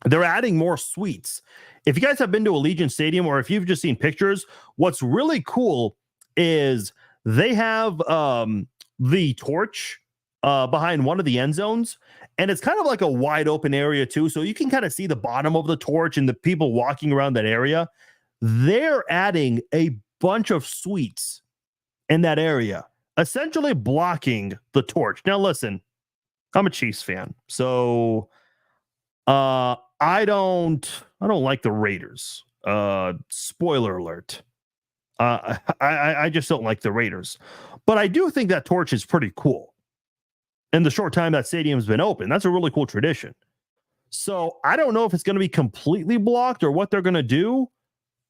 They're adding more suites. If you guys have been to Allegiant Stadium, or if you've just seen pictures, what's really cool is they have the torch behind one of the end zones, and it's kind of like a wide open area too, so you can kind of see the bottom of the torch and the people walking around that area. They're adding a bunch of suites in that area, essentially blocking the torch. Now listen, I'm a Chiefs fan, so I don't like the Raiders. Spoiler alert. I just don't like the Raiders, but I do think that torch is pretty cool. In the short time that stadium's been open, that's a really cool tradition. So I don't know if it's going to be completely blocked or what they're going to do.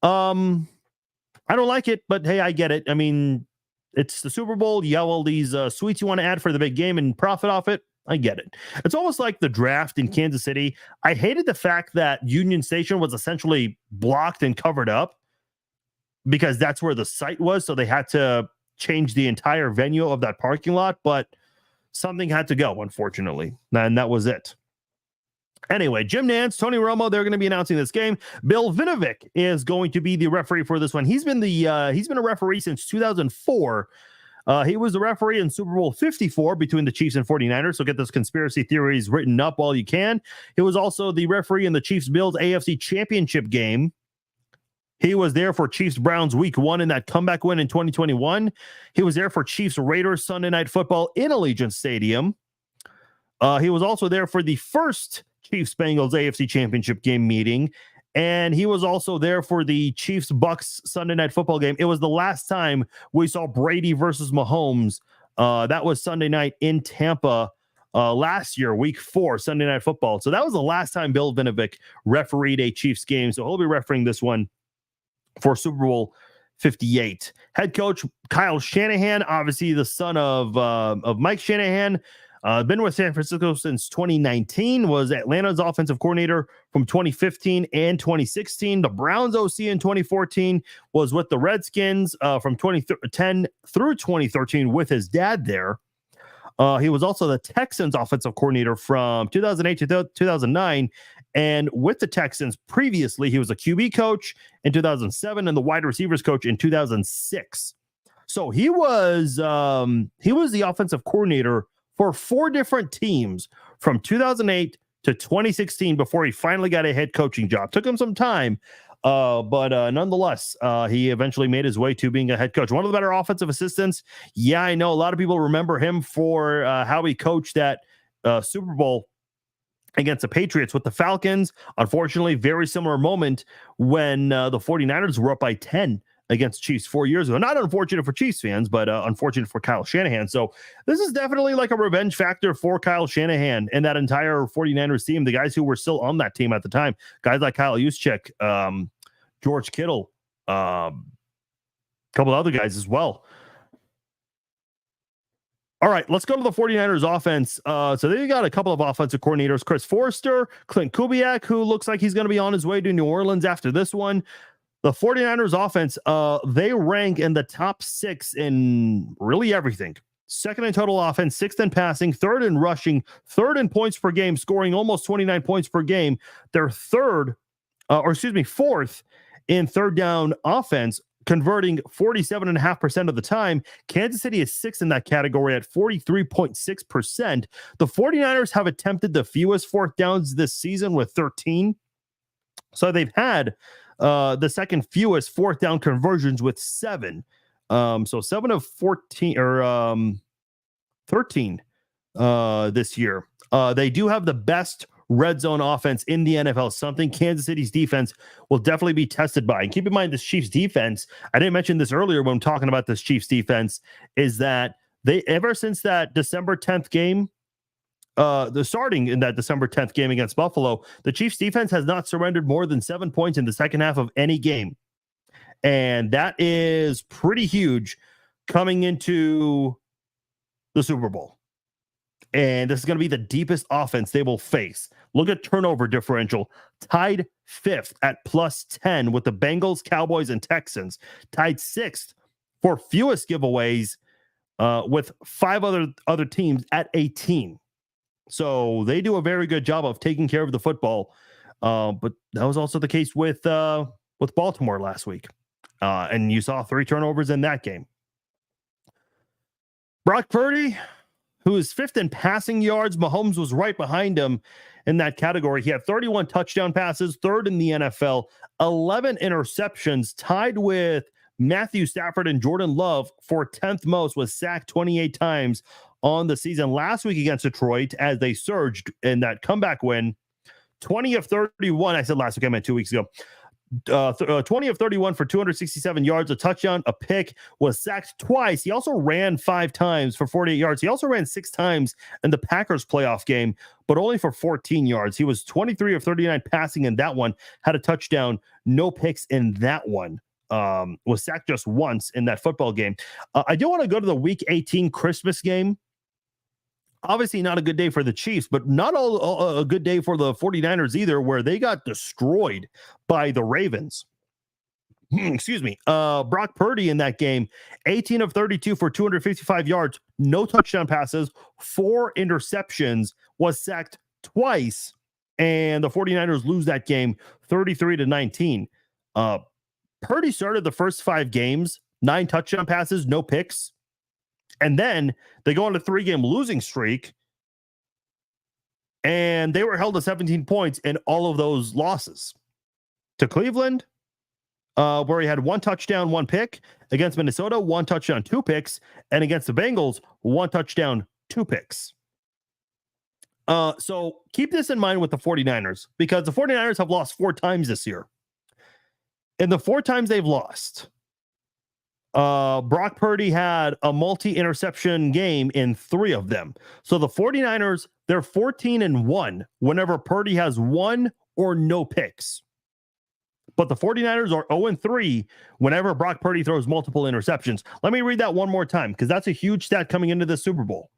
I don't like it, but hey, I get it. I mean, it's the Super Bowl. You have all these suites you want to add for the big game and profit off it. I get it. It's almost like the draft in Kansas City. I hated the fact that Union Station was essentially blocked and covered up because that's where the site was. So they had to change the entire venue of that parking lot, but something had to go, unfortunately. And that was it. Anyway, Jim Nantz, Tony Romo, they're going to be announcing this game. Bill Vinovich is going to be the referee for this one. He's been a referee since 2004. He was the referee in Super Bowl 54 between the Chiefs and 49ers. So get those conspiracy theories written up while you can. He was also the referee in the Chiefs-Bills AFC Championship game. He was there for Chiefs-Browns Week 1 in that comeback win in 2021. He was there for Chiefs-Raiders Sunday Night Football in Allegiant Stadium. He was also there for the first Chiefs-Bengals AFC Championship game meeting. And he was also there for the Chiefs-Bucks Sunday Night Football game. It was the last time we saw Brady versus Mahomes. That was Sunday night in Tampa last year, Week 4, Sunday Night Football. So that was the last time Bill Vinovich refereed a Chiefs game. So he'll be refereeing this one for Super Bowl 58. Head coach Kyle Shanahan, obviously the son of Mike Shanahan. Been with San Francisco since 2019, was Atlanta's offensive coordinator from 2015 and 2016. The Browns OC in 2014, was with the Redskins from 2010 through 2013 with his dad there. He was also the Texans offensive coordinator from 2008 to 2009. And with the Texans previously, he was a QB coach in 2007 and the wide receivers coach in 2006. So he was the offensive coordinator for 4 different teams from 2008 to 2016 before he finally got a head coaching job. Took him some time, but nonetheless, he eventually made his way to being a head coach. One of the better offensive assistants. Yeah, I know a lot of people remember him for how he coached that Super Bowl against the Patriots with the Falcons. Unfortunately, very similar moment when the 49ers were up by 10 against Chiefs 4 years ago. Not unfortunate for Chiefs fans, but unfortunate for Kyle Shanahan. So this is definitely like a revenge factor for Kyle Shanahan and that entire 49ers team, the guys who were still on that team at the time. Guys like Kyle Juszczyk, George Kittle, a couple other guys as well. All right, let's go to the 49ers offense. So they got a couple of offensive coordinators, Chris Forrester, Clint Kubiak, who looks like he's going to be on his way to New Orleans after this one. The 49ers offense, they rank in the top 6 in really everything. 2nd in total offense, 6th in passing, 3rd in rushing, 3rd in points per game, scoring almost 29 points per game. They're 4th in third down offense, converting 47.5% of the time. Kansas City is 6th in that category at 43.6%. The 49ers have attempted the fewest 4th downs this season with 13. So they've had the second fewest 4th down conversions with 7. So 7 of 14 or 13 this year. They do have the best red zone offense in the NFL, something Kansas City's defense will definitely be tested by. And keep in mind, this Chiefs defense, I didn't mention this earlier when I'm talking about this Chiefs defense, is that they, ever since that December 10th game, the starting in that December 10th game against Buffalo, the Chiefs defense has not surrendered more than 7 points in the second half of any game. And that is pretty huge coming into the Super Bowl. And this is going to be the deepest offense they will face. Look at turnover differential, tied 5th at +10 with the Bengals, Cowboys, and Texans, tied 6th for fewest giveaways with 5 other teams at 18. So they do a very good job of taking care of the football. But that was also the case with Baltimore last week. And you saw 3 turnovers in that game. Brock Purdy, who is 5th in passing yards. Mahomes was right behind him in that category. He had 31 touchdown passes, 3rd in the NFL, 11 interceptions, tied with Matthew Stafford and Jordan Love for 10th most, was sacked 28 times on the season last week against Detroit as they surged in that comeback win. 20 of 31. I said last week, I meant 2 weeks ago. 20 of 31 for 267 yards, a touchdown, a pick, was sacked twice. He also ran 5 times for 48 yards. He also ran 6 times in the Packers playoff game, but only for 14 yards. He was 23 of 39 passing in that one, had a touchdown, no picks in that one. Was sacked just once in that football game. I do want to go to the Week 18 Christmas game. Obviously not a good day for the Chiefs, but not a good day for the 49ers either, where they got destroyed by the Ravens. Excuse me. Brock Purdy in that game, 18 of 32 for 255 yards, no touchdown passes, 4 interceptions, was sacked twice, and the 49ers lose that game 33-19. Purdy started the first 5 games, 9 touchdown passes, no picks. And then they go on a 3-game losing streak, and they were held to 17 points in all of those losses. To Cleveland, where he had 1 touchdown, 1 pick. Against Minnesota, 1 touchdown, 2 picks. And against the Bengals, 1 touchdown, 2 picks. So keep this in mind with the 49ers, because the 49ers have lost 4 times this year. And the 4 times they've lost, Brock Purdy had a multi-interception game in 3 of them. So the 49ers, they're 14-1 whenever Purdy has 1 or no picks. But the 49ers are 0-3 whenever Brock Purdy throws multiple interceptions. Let me read that one more time, because that's a huge stat coming into the Super Bowl.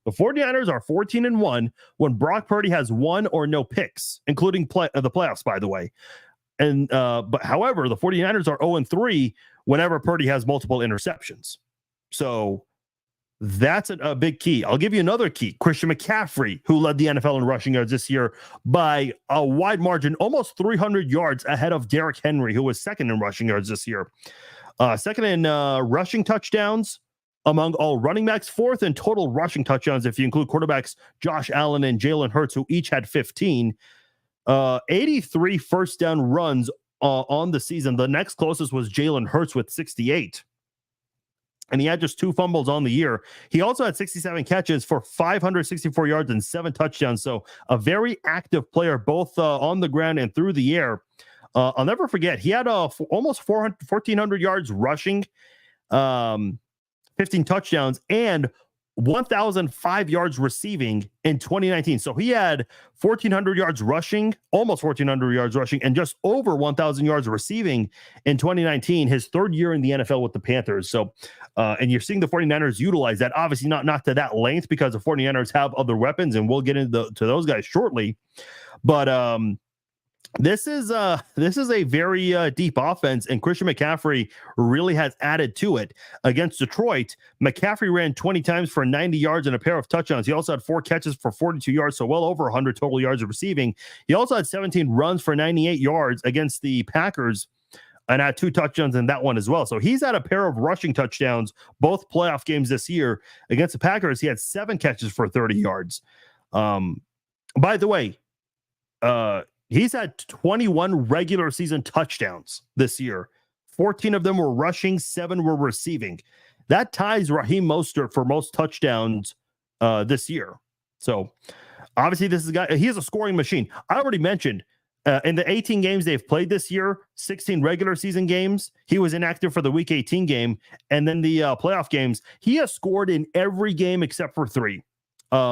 The 49ers are 14-1 when Brock Purdy has 1 or no picks, including the playoffs, by the way. And but however, the 49ers are 0-3 whenever Purdy has multiple interceptions. So that's a big key. I'll give you another key. Christian McCaffrey, who led the NFL in rushing yards this year by a wide margin, almost 300 yards ahead of Derrick Henry, who was second in rushing yards this year. Second in rushing touchdowns among all running backs, 4th in total rushing touchdowns if you include quarterbacks Josh Allen and Jalen Hurts, who each had 15. 83 first down runs on the season. The next closest was Jalen Hurts with 68. And he had just 2 fumbles on the year. He also had 67 catches for 564 yards and 7 touchdowns. So a very active player, both on the ground and through the air. I'll never forget, he had almost 1,400 yards rushing, 15 touchdowns, and 1,005 yards receiving in 2019. So he had 1,400 yards rushing, almost 1,400 yards rushing, and just over 1,000 yards receiving in 2019, his 3rd year in the NFL with the Panthers. So, and you're seeing the 49ers utilize that, obviously not to that length, because the 49ers have other weapons, and we'll get into those guys shortly. But this is a very deep offense, and Christian McCaffrey really has added to it. Against Detroit, McCaffrey ran 20 times for 90 yards and a pair of touchdowns. He also had 4 catches for 42 yards, so well over 100 total yards of receiving. He also had 17 runs for 98 yards against the Packers, and had 2 touchdowns in that one as well. So he's had a pair of rushing touchdowns both playoff games this year. Against the Packers, he had 7 catches for 30 yards. By the way, he's had 21 regular season touchdowns this year. 14 of them were rushing, 7 were receiving. That ties Raheem Mostert for most touchdowns this year. So obviously this is a guy, he is a scoring machine. I already mentioned in the 18 games they've played this year, 16 regular season games, he was inactive for the week 18 game. And then the playoff games, he has scored in every game except for 3.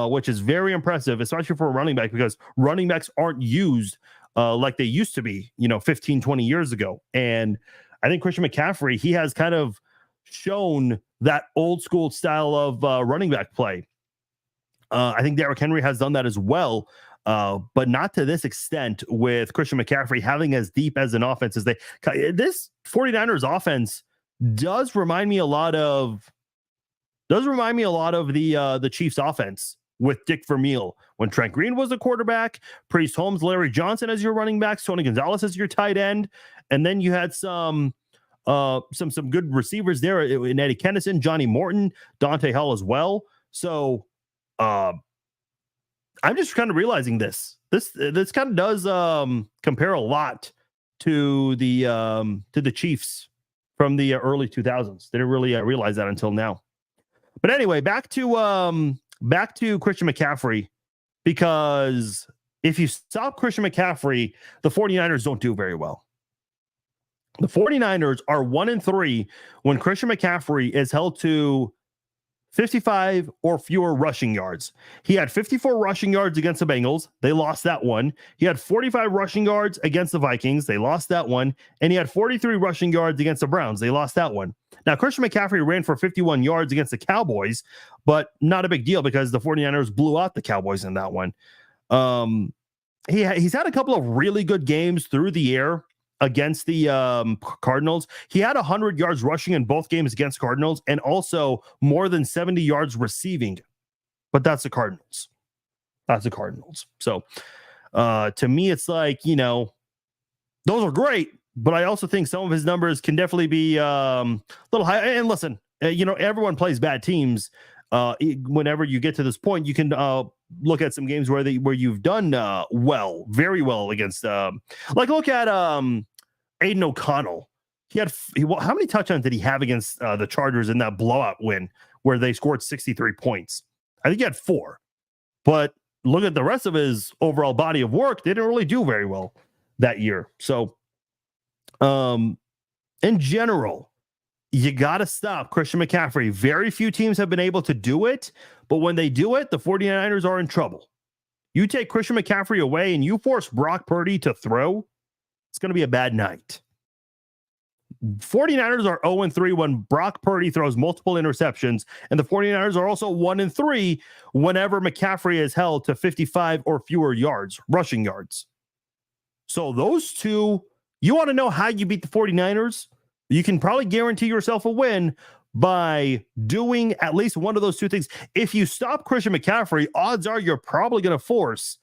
Which is very impressive, especially for a running back, because running backs aren't used like they used to be, 15, 20 years ago. And I think Christian McCaffrey, he has kind of shown that old school style of running back play. I think Derrick Henry has done that as well, but not to this extent with Christian McCaffrey having as deep as an offense as they. This 49ers offense does remind me a lot of the Chiefs offense with Dick Vermeil when Trent Green was the quarterback, Priest Holmes, Larry Johnson as your running backs, Tony Gonzalez as your tight end, and then you had some good receivers there in Eddie Kennison, Johnny Morton, Dante Hall as well. So I'm just kind of realizing this kind of does compare a lot to the Chiefs from the early 2000s. Didn't really realize that until now. But anyway, back to Christian McCaffrey, because if you stop Christian McCaffrey, the 49ers don't do very well. The 49ers are 1-3 when Christian McCaffrey is held to 55 or fewer rushing yards. He had 54 rushing yards against the Bengals. They lost that one. He had 45 rushing yards against the Vikings. They lost that one. And he had 43 rushing yards against the Browns. They lost that one. Now, Christian McCaffrey ran for 51 yards against the Cowboys, but not a big deal because the 49ers blew out the Cowboys in that one. He's had a couple of really good games through the air against the Cardinals. He had 100 yards rushing in both games against Cardinals and also more than 70 yards receiving. But that's the Cardinals. So To me, it's like, those are great, but I also think some of his numbers can definitely be a little high. And listen, everyone plays bad teams. Whenever you get to this point, you can look at some games where you've done very well against. Look at Aiden O'Connell. How many touchdowns did he have against the Chargers in that blowout win where they scored 63 points? I think he had 4. But look at the rest of his overall body of work. They didn't really do very well that year. So, in general, you got to stop Christian McCaffrey. Very few teams have been able to do it, but when they do it, the 49ers are in trouble. You take Christian McCaffrey away and you force Brock Purdy to throw, it's going to be a bad night. 49ers are 0-3 when Brock Purdy throws multiple interceptions, and the 49ers are also 1-3 whenever McCaffrey is held to 55 or fewer yards, rushing yards. So those two, you want to know how you beat the 49ers? You can probably guarantee yourself a win by doing at least one of those two things. If you stop Christian McCaffrey, odds are you're probably going to force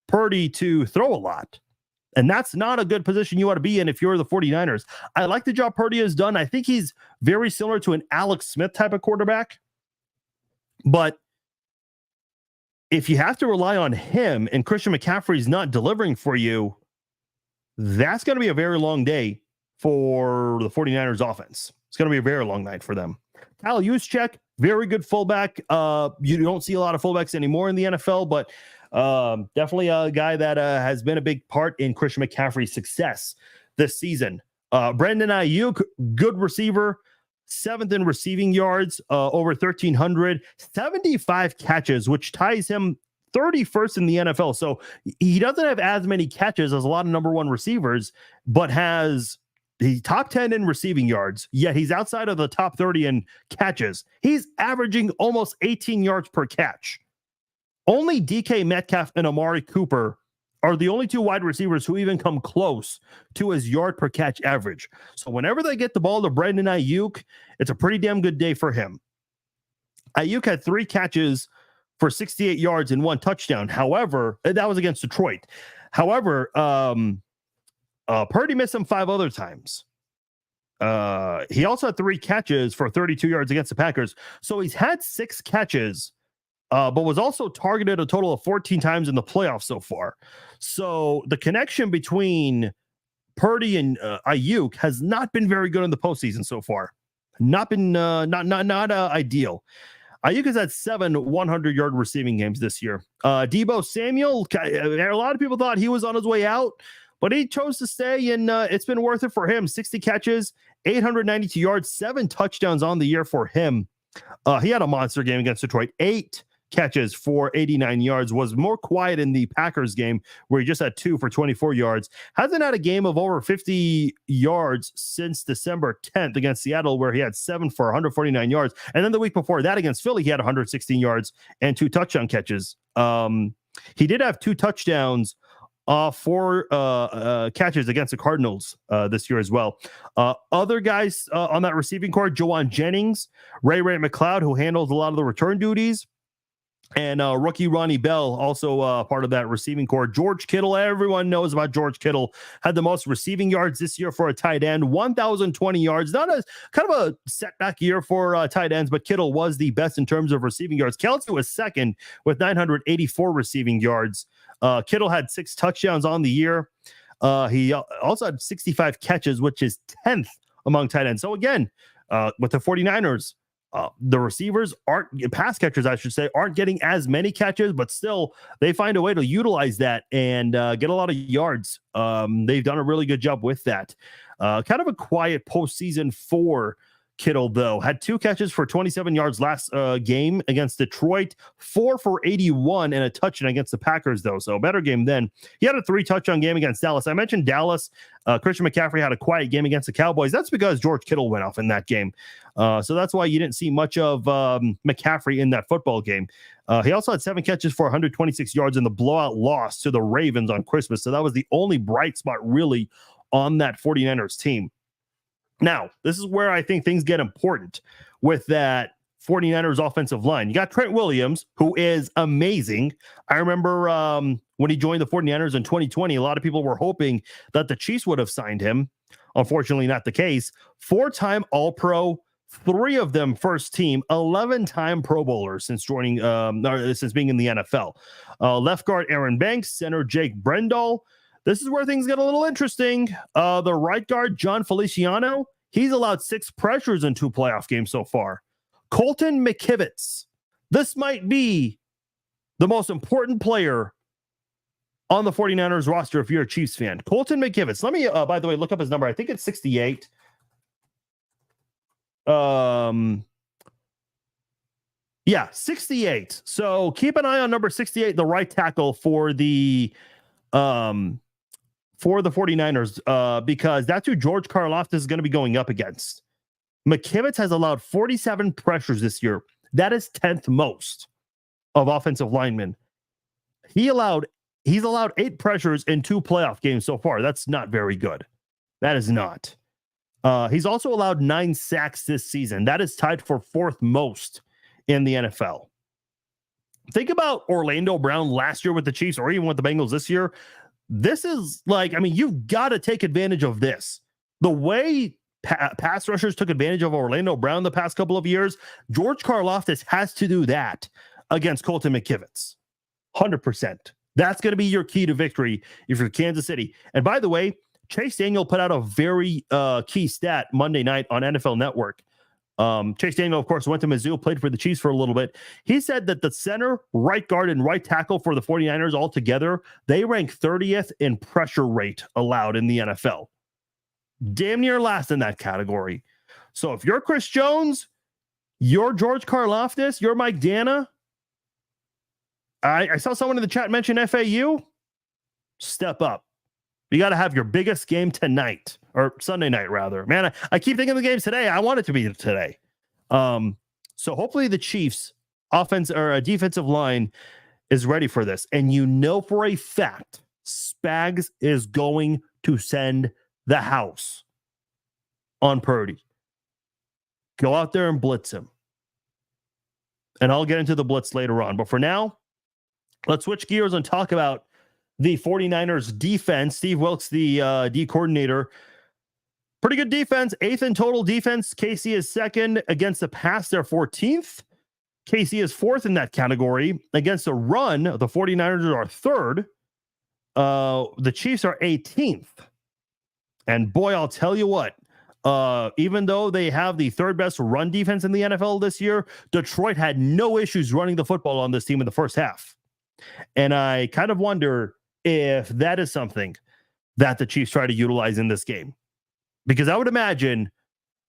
Purdy to throw a lot. And that's not a good position you want to be in if you're the 49ers. I like the job Purdy has done. I think he's very similar to an Alex Smith type of quarterback. But if you have to rely on him and Christian McCaffrey's not delivering for you, that's going to be a very long day for the 49ers offense. It's going to be a very long night for them. Kyle Juszczyk, very good fullback. You don't see a lot of fullbacks anymore in the NFL, but definitely a guy that has been a big part in Christian McCaffrey's success this season. Brandon Ayuk, good receiver, 7th in receiving yards, over 1,300, 75 catches, which ties him 31st in the NFL. So he doesn't have as many catches as a lot of number one receivers, but has the top 10 in receiving yards, yet he's outside of the top 30 in catches. He's averaging almost 18 yards per catch. Only DK Metcalf and Amari Cooper are the only two wide receivers who even come close to his yard per catch average. So whenever they get the ball to Brandon Ayuk, it's a pretty damn good day for him. Ayuk had 3 catches for 68 yards and 1 touchdown. However, that was against Detroit. However, Purdy missed him 5 other times. He also had 3 catches for 32 yards against the Packers. So he's had 6 catches, but was also targeted a total of 14 times in the playoffs so far. So the connection between Purdy and Ayuk has not been very good in the postseason so far. Not been not ideal. Ayuk has had 7 100-yard receiving games this year. Deebo Samuel, a lot of people thought he was on his way out, but he chose to stay, and it's been worth it for him. 60 catches, 892 yards, 7 touchdowns on the year for him. He had a monster game against Detroit. 8 catches for 89 yards, was more quiet in the Packers game where he just had 2 for 24 yards. Hasn't had a game of over 50 yards since December 10th against Seattle, where he had 7 for 149 yards. And then the week before that against Philly, he had 116 yards and 2 touchdown catches. He did have 2 touchdowns, 4 catches against the Cardinals this year as well. Other guys on that receiving corps, Jawan Jennings, Ray McLeod, who handles a lot of the return duties, and rookie Ronnie Bell, also part of that receiving corps. George Kittle, everyone knows about George Kittle, had the most receiving yards this year for a tight end, 1,020 yards. Not a kind of a setback year for tight ends, but Kittle was the best in terms of receiving yards. Kelce was second with 984 receiving yards. Kittle had 6 touchdowns on the year. He also had 65 catches, which is 10th among tight ends. So again, with the 49ers, the receivers pass catchers, I should say, aren't getting as many catches, but still they find a way to utilize that and get a lot of yards. They've done a really good job with that. Kind of a quiet postseason for Kittle, though. Had 2 catches for 27 yards last game against Detroit, 4 for 81 and a touchdown against the Packers, though. So a better game then. He had a 3 touchdown game against Dallas. I mentioned Dallas. Christian McCaffrey had a quiet game against the Cowboys. That's because George Kittle went off in that game. So that's why you didn't see much of McCaffrey in that football game. He also had 7 catches for 126 yards in the blowout loss to the Ravens on Christmas. So that was the only bright spot really on that 49ers team. Now, this is where I think things get important with that 49ers offensive line. You got Trent Williams, who is amazing. I remember when he joined the 49ers in 2020, a lot of people were hoping that the Chiefs would have signed him. Unfortunately, not the case. 4-time All-Pro, 3 of them first team, 11-time Pro Bowlers since joining, since being in the NFL. Left guard Aaron Banks, center Jake Brendel. This is where things get a little interesting. The right guard John Feliciano, he's allowed 6 pressures in 2 playoff games so far. Colton McKivitz, this might be the most important player on the 49ers roster if you're a Chiefs fan. Colton McKivitz. Let me, by the way, look up his number. I think it's 68. Yeah, 68. So keep an eye on number 68, the right tackle for the 49ers, because that's who George Karlaftis is going to be going up against. McKivitz has allowed 47 pressures this year. That is 10th most of offensive linemen. He's allowed 8 pressures in 2 playoff games so far. That's not very good. That is not. He's also allowed 9 sacks this season. That is tied for 4th most in the NFL. Think about Orlando Brown last year with the Chiefs, or even with the Bengals this year. This is like, I mean, you've got to take advantage of this. The way pass rushers took advantage of Orlando Brown the past couple of years, George Karlaftis has to do that against Colton McKivitz. 100%. That's going to be your key to victory if you're Kansas City. And by the way, Chase Daniel put out a very key stat Monday night on NFL Network. Chase Daniel, of course, went to Mizzou, played for the Chiefs for a little bit. He said that the center, right guard, and right tackle for the 49ers altogether, they rank 30th in pressure rate allowed in the NFL. Damn near last in that category. So if you're Chris Jones, you're George Karlaftis, you're Mike Dana. I saw someone in the chat mention FAU. Step up. You got to have your biggest game tonight, or Sunday night, rather. Man, I keep thinking the game's today. I want it to be today. So hopefully the Chiefs' offense or defensive line is ready for this. And you know for a fact, Spags is going to send the house on Purdy. Go out there and blitz him. And I'll get into the blitz later on. But for now, let's switch gears and talk about the 49ers defense. Steve Wilkes, the D coordinator. Pretty good defense. 8th in total defense. KC is 2nd against the pass. They're 14th. KC is 4th in that category. Against the run, the 49ers are 3rd. The Chiefs are 18th. And boy, I'll tell you what, even though they have the 3rd best run defense in the NFL this year, Detroit had no issues running the football on this team in the first half. And I kind of wonder if that is something that the Chiefs try to utilize in this game. Because I would imagine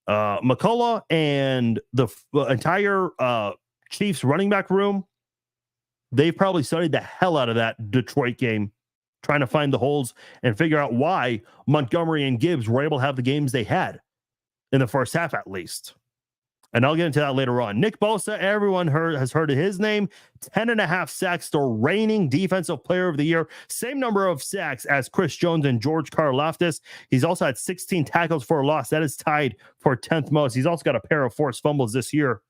McCullough and the entire Chiefs running back room, they've probably studied the hell out of that Detroit game, trying to find the holes and figure out why Montgomery and Gibbs were able to have the games they had in the first half, at least. And I'll get into that later on. Nick Bosa, everyone has heard of his name. 10.5 sacks, the reigning defensive player of the year. Same number of sacks as Chris Jones and George Karlaftis. He's also had 16 tackles for a loss. That is tied for 10th most. He's also got a pair of forced fumbles this year.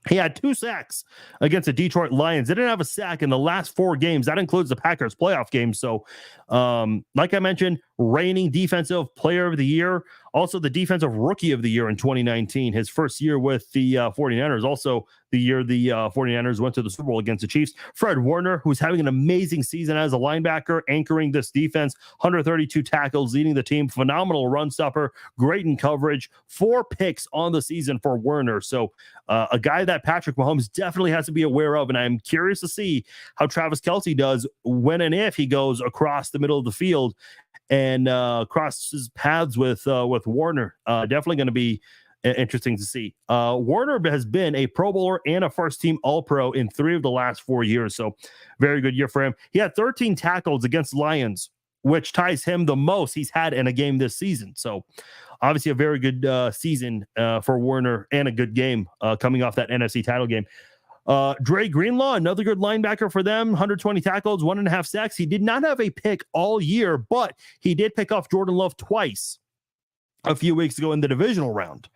He had 2 sacks against the Detroit Lions. They didn't have a sack in the last 4 games. That includes the Packers playoff game. So, like I mentioned, reigning defensive player of the year. Also the defensive rookie of the year in 2019. His first year with the 49ers. Also the year the 49ers went to the Super Bowl against the Chiefs. Fred Warner, who's having an amazing season as a linebacker, anchoring this defense. 132 tackles, leading the team. Phenomenal run stopper. Great in coverage. 4 picks on the season for Warner. So a guy that Patrick Mahomes definitely has to be aware of. And I'm curious to see how Travis Kelce does when and if he goes across the middle of the field and crosses paths with Warner. Definitely going to be interesting to see. Warner has been a Pro Bowler and a first-team All-Pro in 3 of the last 4 years, so very good year for him. He had 13 tackles against Lions, which ties him the most he's had in a game this season. So obviously a very good season for Warner and a good game coming off that NFC title game. Dre Greenlaw, another good linebacker for them, 120 tackles, 1.5 sacks. He did not have a pick all year, but he did pick off Jordan Love twice a few weeks ago in the divisional round.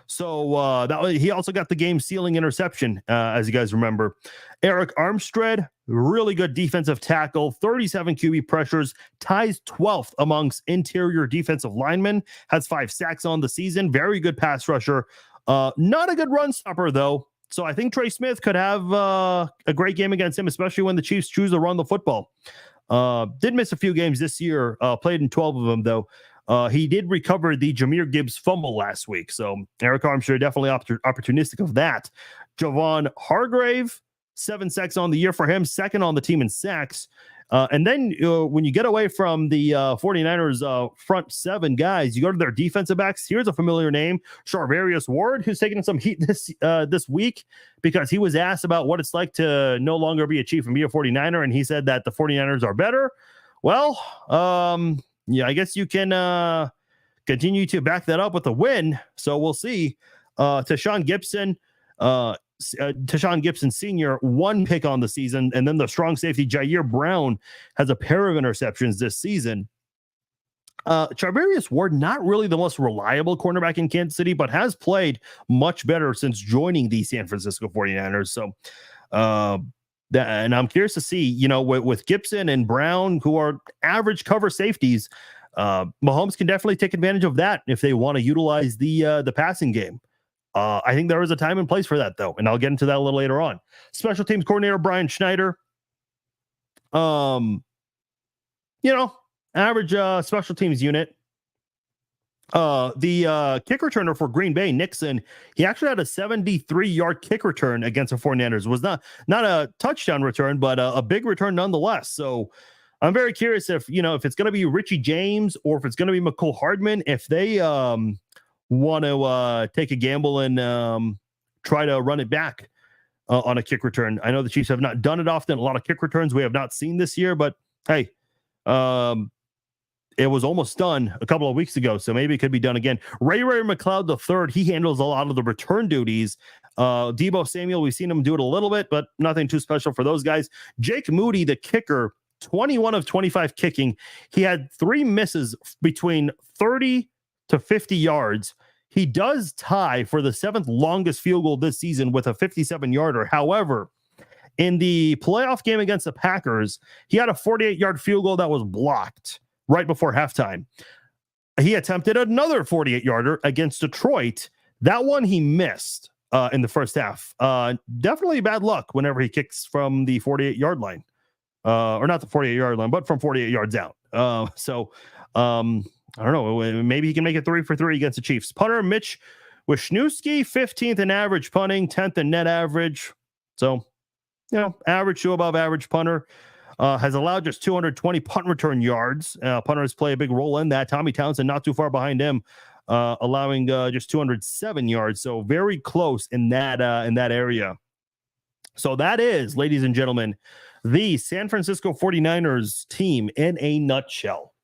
So he also got the game-sealing interception, as you guys remember. Eric Armstead, really good defensive tackle, 37 QB pressures, ties 12th amongst interior defensive linemen, has 5 sacks on the season, very good pass rusher. Not a good run stopper, though. So I think Trey Smith could have a great game against him, especially when the Chiefs choose to run the football. Did miss a few games this year, played in 12 of them, though. He did recover the Jahmyr Gibbs fumble last week. So Eric Armstead definitely opportunistic of that. Javon Hargrave, 7 sacks on the year for him, second on the team in sacks. And then when you get away from the 49ers front 7 guys, you go to their defensive backs. Here's a familiar name, Charvarius Ward, who's taking some heat this week because he was asked about what it's like to no longer be a Chief and be a 49er, and he said that the 49ers are better. Well, yeah, I guess you can continue to back that up with a win. So we'll see. Tashawn Gibson Sr., 1 pick on the season, and then the strong safety Jair Brown has a pair of interceptions this season. Charvarius Ward, not really the most reliable cornerback in Kansas City, but has played much better since joining the San Francisco 49ers. So, and I'm curious to see, with Gibson and Brown, who are average cover safeties, Mahomes can definitely take advantage of that if they want to utilize the passing game. I think there is a time and place for that, though, and I'll get into that a little later on. Special teams coordinator Brian Schneider, average special teams unit. The kick returner for Green Bay, Nixon, he actually had a 73-yard kick return against the 49ers. It was not a touchdown return, but a big return nonetheless. So I'm very curious if it's going to be Richie James or if it's going to be McCole Hardman, if they want to take a gamble and try to run it back on a kick return. I know the Chiefs have not done it often. A lot of kick returns we have not seen this year, but hey, it was almost done a couple of weeks ago, so maybe it could be done again. Ray McLeod III, he handles a lot of the return duties. Deebo Samuel, we've seen him do it a little bit, but nothing too special for those guys. Jake Moody, the kicker, 21 of 25 kicking. He had 3 misses between 30 to 50 yards. He does tie for the 7th longest field goal this season with a 57-yarder. However, in the playoff game against the Packers, he had a 48-yard field goal that was blocked right before halftime. He attempted another 48-yarder against Detroit. That one he missed in the first half. Definitely bad luck whenever he kicks from the 48-yard line. Or not the 48-yard line, but from 48 yards out. I don't know. Maybe he can make it 3 for 3 against the Chiefs. Punter Mitch Wisniewski, 15th in average punting, 10th in net average. So, average to above average punter. Has allowed just 220 punt return yards. Punters play a big role in that. Tommy Townsend not too far behind him, allowing just 207 yards. So very close in that area. So that is, ladies and gentlemen, the San Francisco 49ers team in a nutshell.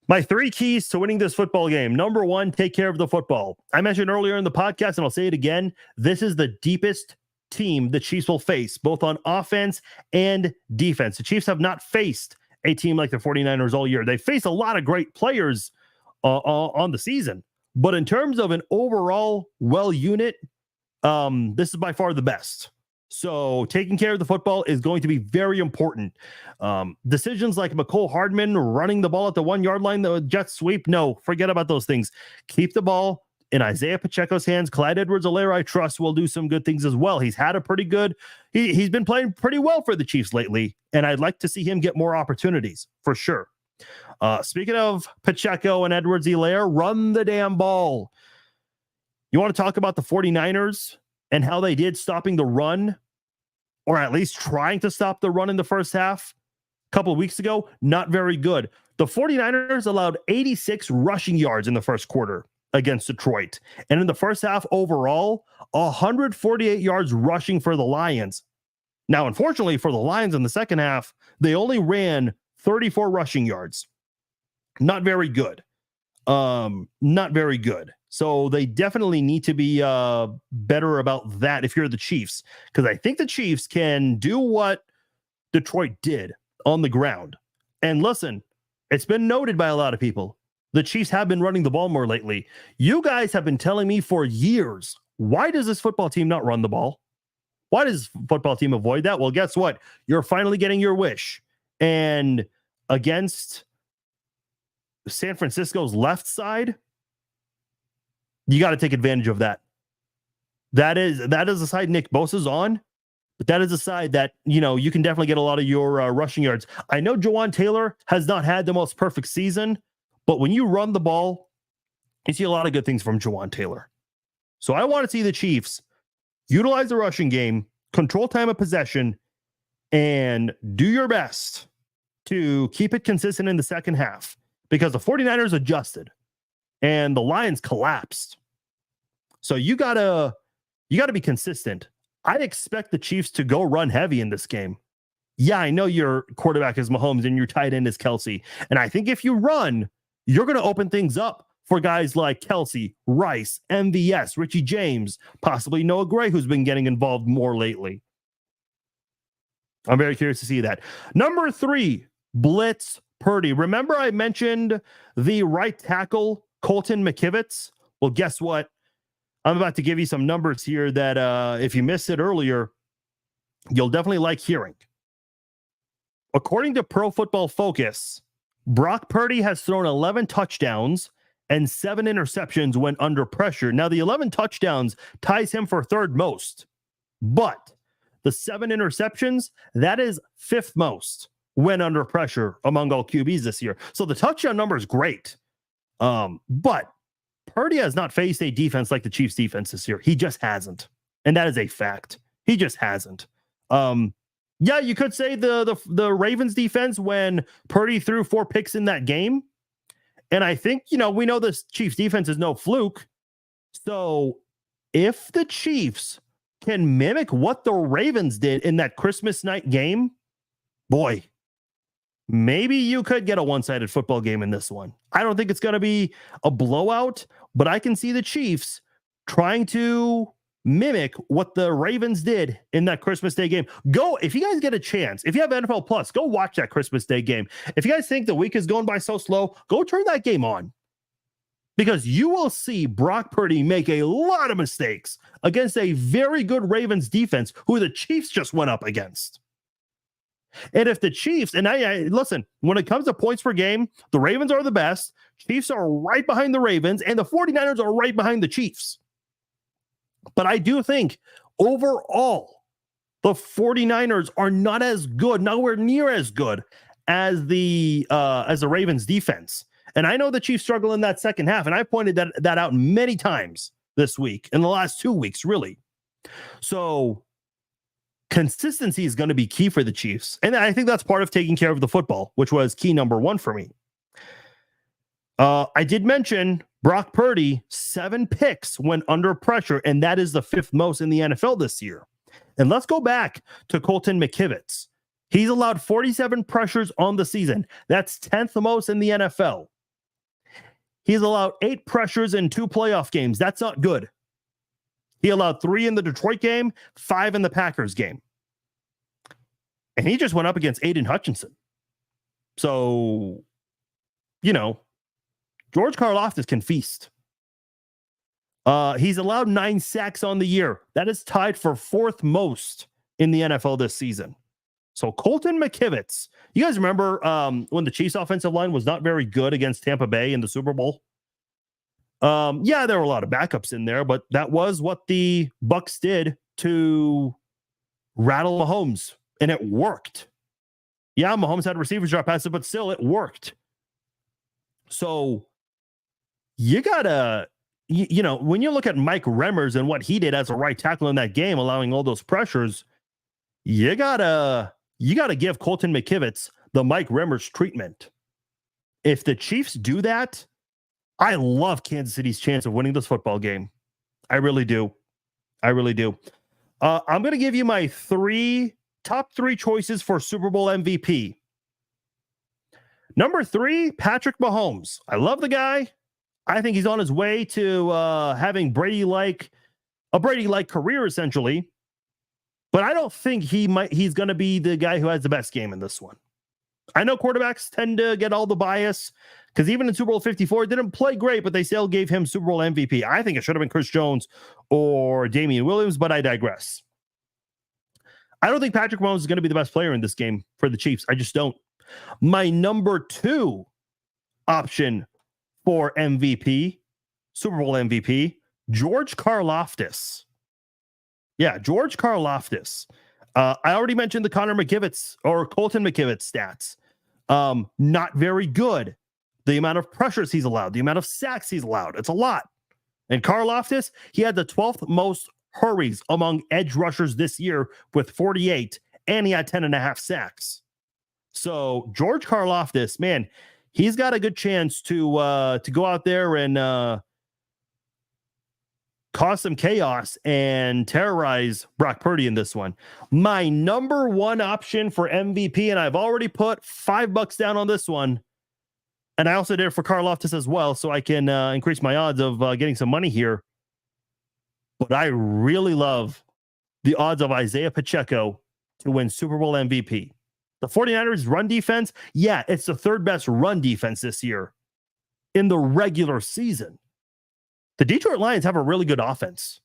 My 3 keys to winning this football game. Number 1, take care of the football. I mentioned earlier in the podcast, and I'll say it again, this is the deepest team the Chiefs will face, both on offense and defense. The Chiefs have not faced a team like the 49ers all year. They faced a lot of great players on the season, but in terms of an overall unit, this is by far the best. So taking care of the football is going to be very important. Decisions like McCole Hardman running the ball at the 1-yard line, the jet sweep, no, forget about those things. Keep the ball in Isaiah Pacheco's hands. Clyde Edwards-Helaire, I trust, will do some good things as well. He's had a pretty good, he's been playing pretty well for the Chiefs lately, and I'd like to see him get more opportunities for sure. Speaking of Pacheco and Edwards-Helaire, run the damn ball. You want to talk about the 49ers and how they did stopping the run, or at least trying to stop the run in the first half a couple of weeks ago? Not very good. The 49ers allowed 86 rushing yards in the first quarter against Detroit. And in the first half overall, 148 yards rushing for the Lions. Now, unfortunately for the Lions in the second half, they only ran 34 rushing yards. Not very good. Not very good. So they definitely need to be better about that if you're the Chiefs, because I think the Chiefs can do what Detroit did on the ground. And listen, it's been noted by a lot of people. the Chiefs have been running the ball more lately. You guys have been telling me for years, why does this football team not run the ball? Why does this football team avoid that? Well, guess what? You're finally getting your wish. And against San Francisco's left side, you got to take advantage of that. That is the side Nick Bosa's on, but that is a side that, you can definitely get a lot of your rushing yards. I know Jawan Taylor has not had the most perfect season, but when you run the ball, you see a lot of good things from Jawan Taylor. So I want to see the Chiefs utilize the rushing game, control time of possession, and do your best to keep it consistent in the second half, because the 49ers adjusted and the Lions collapsed. So you gotta be consistent. I expect the Chiefs to go run heavy in this game. Yeah, I know your quarterback is Mahomes and your tight end is Kelsey. And I think if you run, you're going to open things up for guys like Kelsey, Rice, MVS, Richie James, possibly Noah Gray, who's been getting involved more lately. I'm very curious to see that. Number 3, blitz Purdy. Remember I mentioned the right tackle, Colton McKivitz? Well, guess what? I'm about to give you some numbers here that if you missed it earlier, you'll definitely like hearing. According to Pro Football Focus, Brock Purdy has thrown 11 touchdowns and 7 interceptions when under pressure. Now, the 11 touchdowns ties him for third most, but the 7 interceptions, that is 5th most when under pressure among all QBs this year. So the touchdown number is great. But Purdy has not faced a defense like the Chiefs defense this year. He just hasn't. And that is a fact. He just hasn't. Yeah, you could say the Ravens defense when Purdy threw 4 picks in that game. And I think, we know this Chiefs defense is no fluke. So if the Chiefs can mimic what the Ravens did in that Christmas night game, boy, maybe you could get a one-sided football game in this one. I don't think it's going to be a blowout, but I can see the Chiefs trying to mimic what the Ravens did in that Christmas Day game. Go, if you guys get a chance, if you have NFL Plus, go watch that Christmas Day game. If you guys think the week is going by so slow, go turn that game on, because you will see Brock Purdy make a lot of mistakes against a very good Ravens defense who the Chiefs just went up against. And if the Chiefs, and I listen, when it comes to points per game, the Ravens are the best. Chiefs are right behind the Ravens, and the 49ers are right behind the Chiefs. But I do think overall, the 49ers are not as good, nowhere near as good as the Ravens defense. And I know the Chiefs struggle in that second half, and I pointed that out many times this week, in the last 2 weeks, really. So consistency is going to be key for the Chiefs. And I think that's part of taking care of the football, which was key number 1 for me. I did mention Brock Purdy, 7 picks when under pressure, and that is the 5th most in the NFL this year. And let's go back to Colton McKivitz. He's allowed 47 pressures on the season. That's 10th most in the NFL. He's allowed 8 pressures in 2 playoff games. That's not good. He allowed 3 in the Detroit game, 5 in the Packers game. And he just went up against Aiden Hutchinson. So, George Karlaftis can feast. He's allowed 9 sacks on the year. That is tied for 4th most in the NFL this season. So Colton McKivitz, you guys remember when the Chiefs offensive line was not very good against Tampa Bay in the Super Bowl? Yeah, there were a lot of backups in there, but that was what the Bucs did to rattle Mahomes, and it worked. Yeah, Mahomes had receivers drop passes, but still it worked. So you gotta, when you look at Mike Remmers and what he did as a right tackle in that game, allowing all those pressures, you gotta give Colton McKivitz the Mike Remmers treatment. If the Chiefs do that, I love Kansas City's chance of winning this football game. I really do. I'm going to give you my top 3 choices for Super Bowl MVP. Number 3, Patrick Mahomes. I love the guy. I think he's on his way to having a Brady-like career, essentially. But I don't think he's going to be the guy who has the best game in this one. I know quarterbacks tend to get all the bias Because even in Super Bowl 54, didn't play great, but they still gave him Super Bowl MVP. I think it should have been Chris Jones or Damian Williams, but I digress. I don't think Patrick Mahomes is going to be the best player in this game for the Chiefs. I just don't. My number 2 option for MVP, Super Bowl MVP, George Karlaftis. Yeah, George Karlaftis. I already mentioned the Colton McKivitz stats. Not very good. The amount of pressures he's allowed, the amount of sacks he's allowed, it's a lot. And Karlaftis, he had the 12th most hurries among edge rushers this year with 48, and he had 10.5 sacks. So George Karlaftis, man, he's got a good chance to go out there and cause some chaos and terrorize Brock Purdy in this one. My number 1 option for MVP, and I've already put $5 down on this one. And I also did it for Karlaftis as well, so I can increase my odds of getting some money here. But I really love the odds of Isaiah Pacheco to win Super Bowl MVP. The 49ers run defense, yeah, it's the 3rd best run defense this year in the regular season. The Detroit Lions have a really good offense.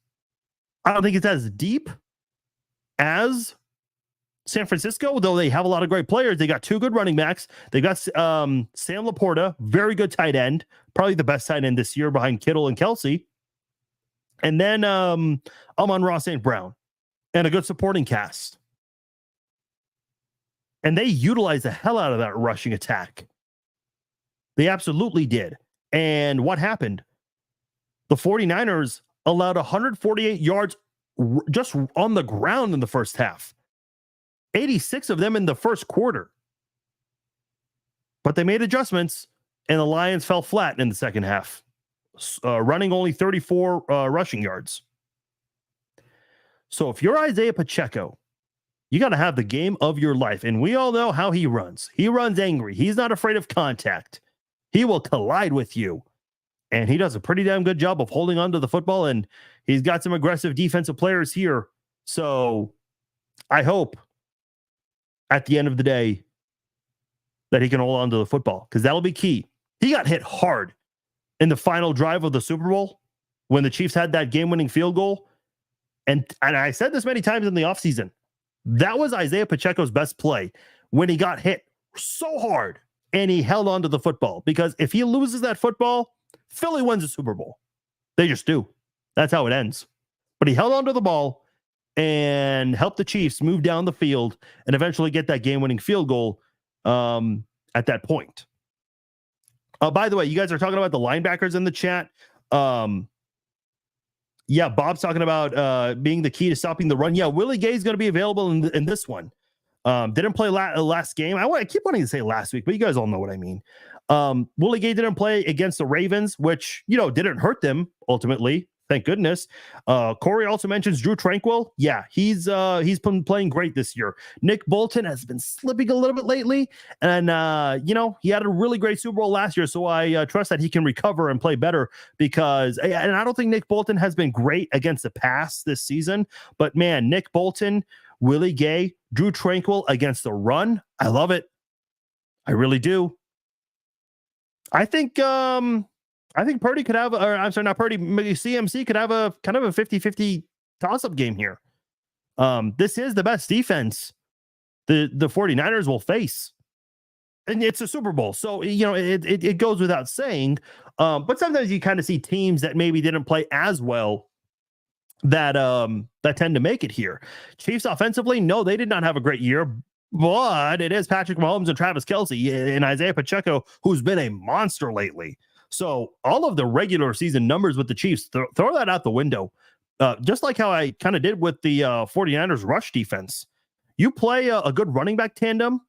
I don't think it's as deep as San Francisco, though they have a lot of great players. They got 2 good running backs. They got Sam Laporta, very good tight end, probably the best tight end this year behind Kittle and Kelsey. And then Amon-Ra St. Brown and a good supporting cast. And they utilized the hell out of that rushing attack. They absolutely did. And what happened? The 49ers allowed 148 yards just on the ground in the first half. 86 of them in the first quarter. But they made adjustments, and the Lions fell flat in the second half, running only 34 rushing yards. So if you're Isaiah Pacheco, you got to have the game of your life. And we all know how he runs. He runs angry. He's not afraid of contact. He will collide with you. And he does a pretty damn good job of holding on to the football. And he's got some aggressive defensive players here. So I hope at the end of the day that he can hold on to the football, because that'll be key. He got hit hard in the final drive of the Super Bowl when the Chiefs had that game-winning field goal. And I said this many times in the offseason. That was Isaiah Pacheco's best play, when he got hit so hard and he held on to the football. Because if he loses that football, Philly wins the Super Bowl. They just do. That's how it ends. But he held on to the ball and helped the Chiefs move down the field and eventually get that game-winning field goal at that point. By the way, you guys are talking about the linebackers in the chat. Yeah, Bob's talking about being the key to stopping the run. Yeah, Willie Gay is going to be available in this one. Didn't play last game. I keep wanting to say last week, but you guys all know what I mean. Willie Gay didn't play against the Ravens, which, didn't hurt them ultimately. Thank goodness. Corey also mentions Drew Tranquill. Yeah, he's been playing great this year. Nick Bolton has been slipping a little bit lately, and he had a really great Super Bowl last year, so I trust that he can recover and play better, because, and I don't think Nick Bolton has been great against the pass this season, but man, Nick Bolton, Willie Gay, Drew Tranquill against the run, I love it. I really do. I think Purdy could have, or I'm sorry, not Purdy, CMC could have a kind of a 50-50 toss-up game here. This is the best defense the 49ers will face. And it's a Super Bowl, so, it goes without saying. But sometimes you kind of see teams that maybe didn't play as well that tend to make it here. Chiefs offensively, no, they did not have a great year. But it is Patrick Mahomes and Travis Kelce and Isaiah Pacheco, who's been a monster lately. So all of the regular season numbers with the Chiefs, throw that out the window. Just like how I kind of did with the 49ers rush defense. You play a good running back tandem,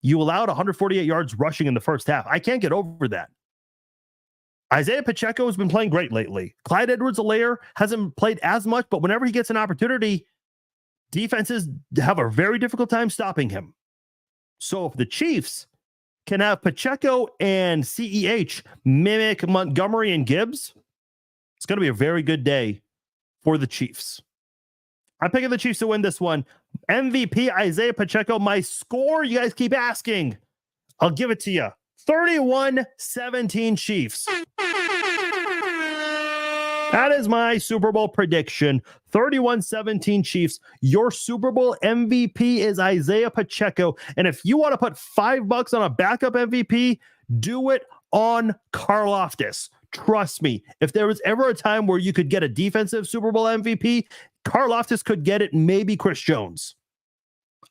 you allowed 148 yards rushing in the first half. I can't get over that. Isaiah Pacheco has been playing great lately. Clyde Edwards-Helaire hasn't played as much, but whenever he gets an opportunity, defenses have a very difficult time stopping him. So if the Chiefs can have Pacheco and CEH mimic Montgomery and Gibbs, it's going to be a very good day for the Chiefs. I'm picking the Chiefs to win this one. MVP Isaiah Pacheco. My score, you guys keep asking. I'll give it to you. 31-17 Chiefs. That is my Super Bowl prediction. 31-17 Chiefs. Your Super Bowl MVP is Isaiah Pacheco. And if you want to put $5 on a backup MVP, do it on Karlaftis. Trust me, if there was ever a time where you could get a defensive Super Bowl MVP, Karlaftis could get it, maybe Chris Jones.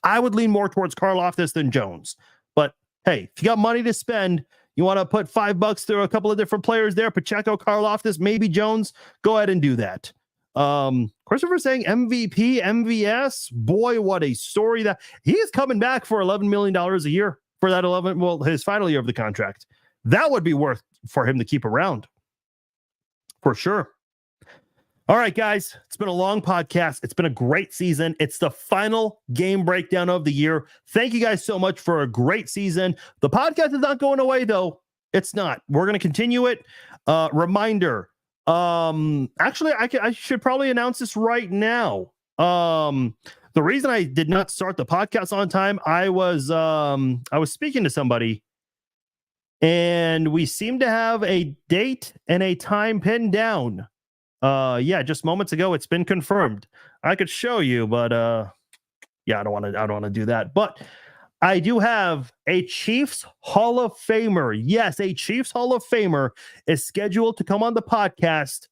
I would lean more towards Karlaftis than Jones. But hey, if you got money to spend, you want to put $5 through a couple of different players there, Pacheco, Karlaftis, maybe Jones, go ahead and do that. Christopher saying MVP, MVS, boy, what a story that he is coming back for $11 million a year for that his final year of the contract. That would be worth for him to keep around for sure. All right, guys, it's been a long podcast. It's been a great season. It's the final game breakdown of the year. Thank you guys so much for a great season. The podcast is not going away, though. It's not. We're going to continue it. Reminder. Actually, I should probably announce this right now. The reason I did not start the podcast on time, I was speaking to somebody, and we seem to have a date and a time pinned down. Just moments ago, it's been confirmed. I could show you, but yeah, I don't want to do that. But I do have a Chiefs Hall of Famer. Yes, a Chiefs Hall of Famer is scheduled to come on the podcast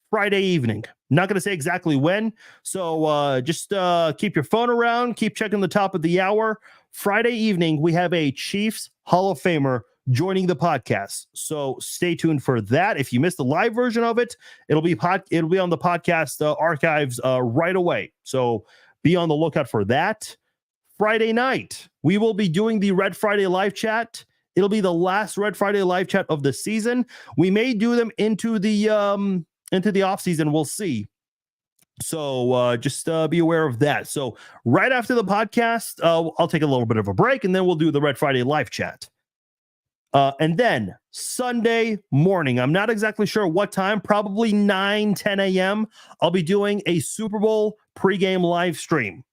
Friday evening. Not going to say exactly when. So just keep your phone around. Keep checking the top of the hour. Friday evening, we have a Chiefs Hall of Famer joining the podcast. So stay tuned for that. If you missed the live version of it, it'll be on the podcast archives right away. So be on the lookout for that. Friday night, we will be doing the Red Friday live chat. It'll be the last Red Friday live chat of the season. We may do them into the off season. We'll see. So just be aware of that. So right after the podcast, I'll take a little bit of a break, and then we'll do the Red Friday live chat. And then Sunday morning, I'm not exactly sure what time, probably 9-10 a.m. I'll be doing a Super Bowl pregame live stream.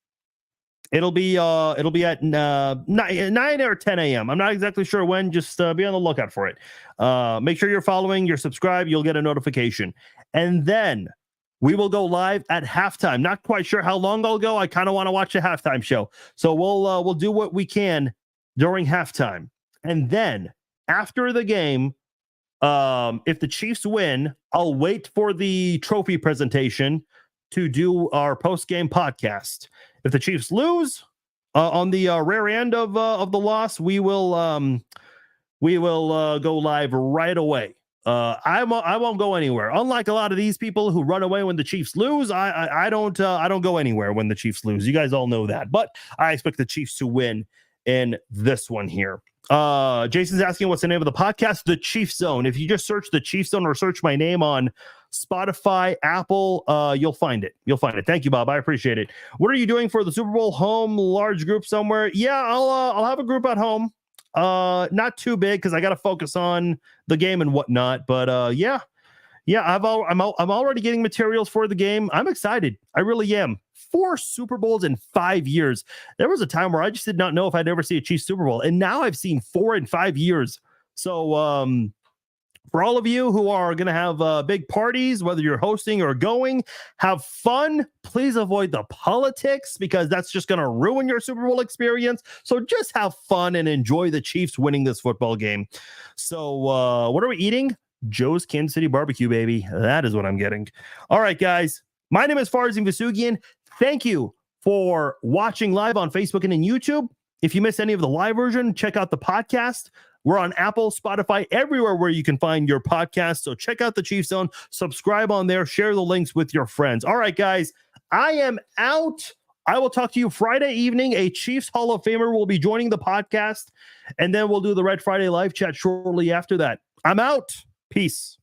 It'll be at 9 or 10 a.m. I'm not exactly sure when. Just be on the lookout for it. Make sure you're following, you're subscribed. You'll get a notification. And then we will go live at halftime. Not quite sure how long I'll go. I kind of want to watch the halftime show. So we'll do what we can during halftime. And then after the game, if the Chiefs win, I'll wait for the trophy presentation to do our post-game podcast. If the Chiefs lose, on the rare end of the loss, we will go live right away. I won't go anywhere. Unlike a lot of these people who run away when the Chiefs lose, I don't go anywhere when the Chiefs lose. You guys all know that, but I expect the Chiefs to win in this one here. Jason's asking what's the name of the podcast. The Chiefs Zone. If you just search the Chiefs Zone or search my name on Spotify, Apple, you'll find it. Thank you, Bob. I appreciate it. What are you doing for the Super Bowl home large group somewhere? Yeah, I'll have a group at home. Not too big because I got to focus on the game and whatnot. But yeah, I'm already getting materials for the game. I'm excited. I really am. 4 Super Bowls in 5 years. There was a time where I just did not know if I'd ever see a Chiefs Super Bowl, and now I've seen 4 in 5 years. So for all of you who are going to have big parties, whether you're hosting or going, have fun. Please avoid the politics because that's just going to ruin your Super Bowl experience. So just have fun and enjoy the Chiefs winning this football game. So what are we eating? Joe's Kansas City barbecue, baby. That is what I'm getting. All right, guys. My name is Farzin Vasugian. Thank you for watching live on Facebook and in YouTube. If you missed any of the live version, check out the podcast. We're on Apple, Spotify, everywhere where you can find your podcast. So check out the Chiefs Zone, subscribe on there, share the links with your friends. All right, guys, I am out. I will talk to you Friday evening. A Chiefs Hall of Famer will be joining the podcast, and then we'll do the Red Friday live chat shortly after that. I'm out. Peace.